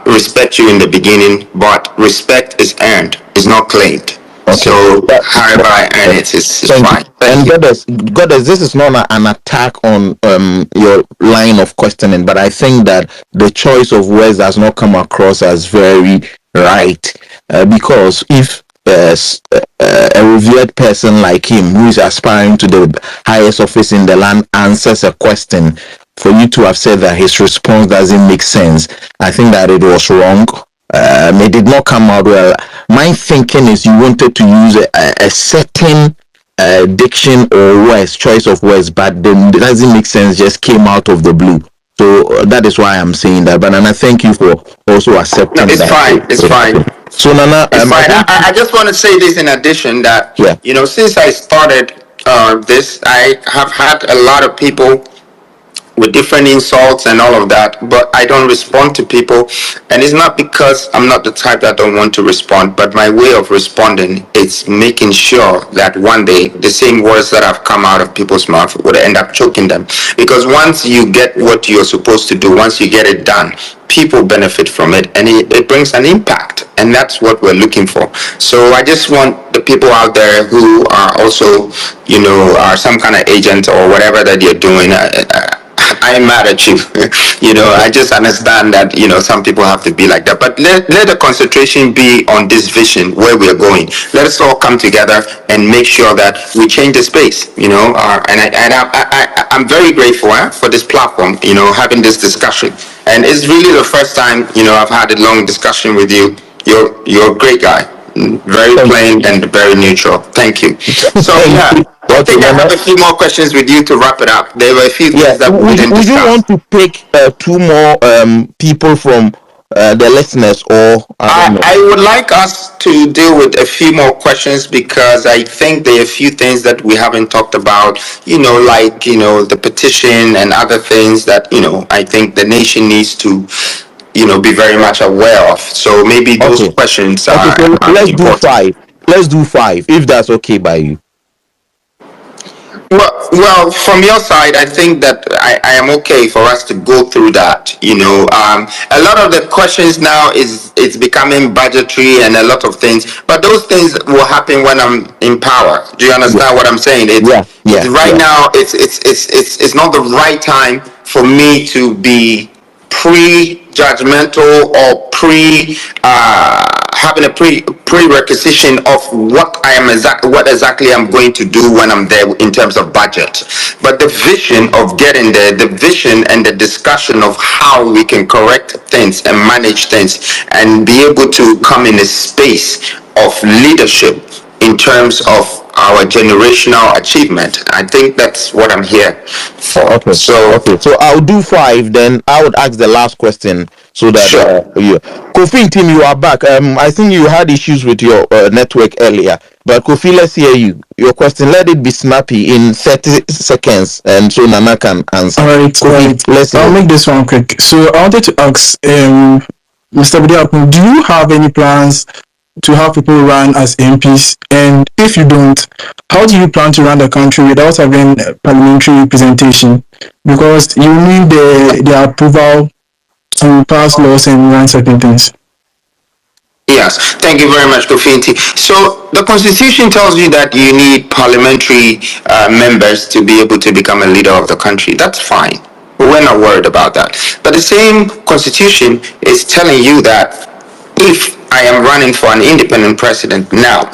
respect you in the beginning, but respect is earned, it's not claimed. Okay. So, however I earn it is fine. And Goddess, this is not an attack on your line of questioning, but I think that the choice of words does not come across as very right, because if a revered person like him, who is aspiring to the highest office in the land, answers a question, for you to have said that his response doesn't make sense, I think that it was wrong. It did not come out well. My thinking is you wanted to use a certain diction or words, choice of words, but then it doesn't make sense, just came out of the blue. So that is why I'm saying that. But Nana, thank you for also accepting that. It's fine. So Nana, I just want to say this in addition that, since I started this, I have had a lot of people with different insults and all of that, but I don't respond to people, and it's not because I'm not the type that don't want to respond, but my way of responding is making sure that one day the same words that have come out of people's mouth would end up choking them. Because once you get what you're supposed to do, once you get it done, people benefit from it, and it brings an impact, and that's what we're looking for. So I just want the people out there who are also, are some kind of agent or whatever that you're doing, I am mad at you. I just understand that, some people have to be like that. But let the concentration be on this vision, where we are going. Let us all come together and make sure that we change the space, and I'm very grateful for this platform, having this discussion. And it's really the first time, I've had a long discussion with you. You're a great guy. Very plain and very neutral. Thank you. So, I think I have a few more questions with you to wrap it up. There were a few things that we didn't discuss. Would you want to pick two more people from the listeners, or I would like us to deal with a few more questions, because I think there are a few things that we haven't talked about, like the petition and other things that I think the nation needs to be very much aware of. So maybe those questions are let's important. Let's do five, if that's okay by you. Well, from your side, I think that I am okay for us to go through that. A lot of the questions now it's becoming budgetary and a lot of things, but those things will happen when I'm in power. Do you understand what I'm saying? Right now, it's not the right time for me to be pre-judgmental or having a prerequisition of what exactly I'm going to do when I'm there in terms of budget. But the vision of getting there, the vision and the discussion of how we can correct things and manage things and be able to come in a space of leadership in terms of our generational achievement. I think that's what I'm here for. Okay. So I'll do five, then I would ask the last question so that Kofi team, you are back. I think you had issues with your network earlier, but Kofi, let's hear you. Your question, let it be snappy in 30 seconds, and so Nana can answer. All right. Kofi, I'll make this one quick. So I wanted to ask Mr. Bediako, do you have any plans to have people run as MPs? And if you don't, how do you plan to run the country without having parliamentary representation? Because you need the approval to pass laws and run certain things. Yes, thank you very much, Kofinti. So the Constitution tells you that you need parliamentary members to be able to become a leader of the country. That's fine. We're not worried about that. But the same Constitution is telling you that if I am running for an independent president now,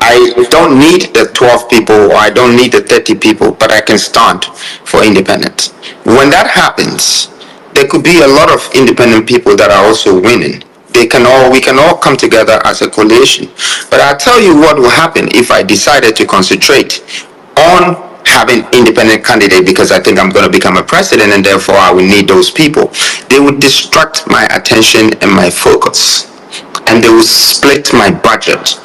I don't need the 12 people or I don't need the 30 people, but I can stand for independence. When that happens, there could be a lot of independent people that are also winning. We can all come together as a coalition. But I'll tell you what will happen if I decided to concentrate on having independent candidate, because I think I'm going to become a president and therefore I will need those people. They would distract my attention and my focus, and they will split my budget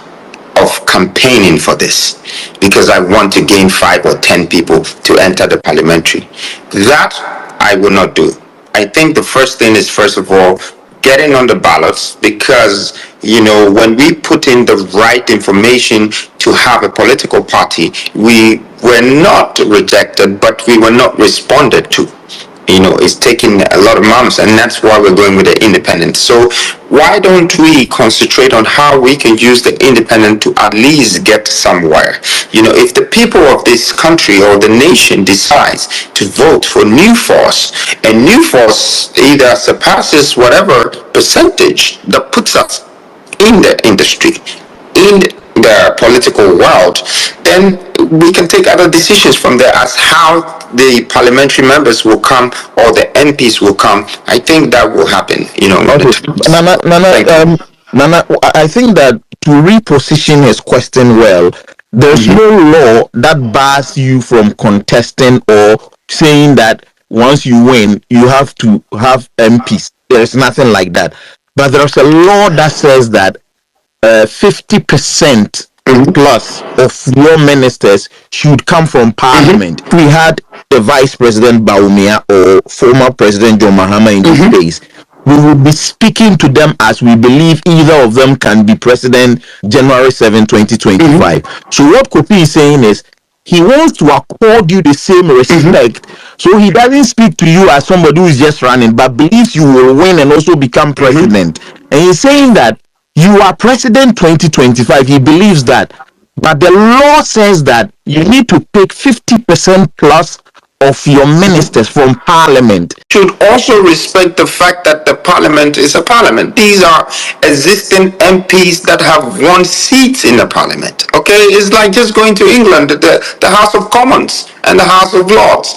of campaigning for this, because I want to gain 5 or 10 people to enter the parliamentary. That I will not do. I think the first thing is, first of all, getting on the ballots, because when we put in the right information to have a political party, we were not rejected, but we were not responded to. It's taking a lot of months, and that's why we're going with the independent. So why don't we concentrate on how we can use the independent to at least get somewhere? If the people of this country or the nation decides to vote for New Force, and New Force either surpasses whatever percentage that puts us in the industry, in the political world, then we can take other decisions from there as how the parliamentary members will come or the MPs will come. I think that will happen. Nana, I think that to reposition his question well, there's no law that bars you from contesting or saying that once you win, you have to have MPs. There's nothing like that. But there's a law that says that 50% plus of your ministers should come from parliament. We had the Vice President Baumia or former President John Mahama in these days. We will be speaking to them as we believe either of them can be president January 7, 2025. So what Kofi is saying is he wants to accord you the same respect. So he doesn't speak to you as somebody who is just running, but believes you will win and also become president. And he's saying that you are president 2025. He believes that. But the law says that you need to pick 50% plus of your ministers from parliament. Should also respect the fact that the parliament is a parliament. These are existing MPs that have won seats in the parliament. Okay, it's like just going to England, the House of Commons and the House of Lords.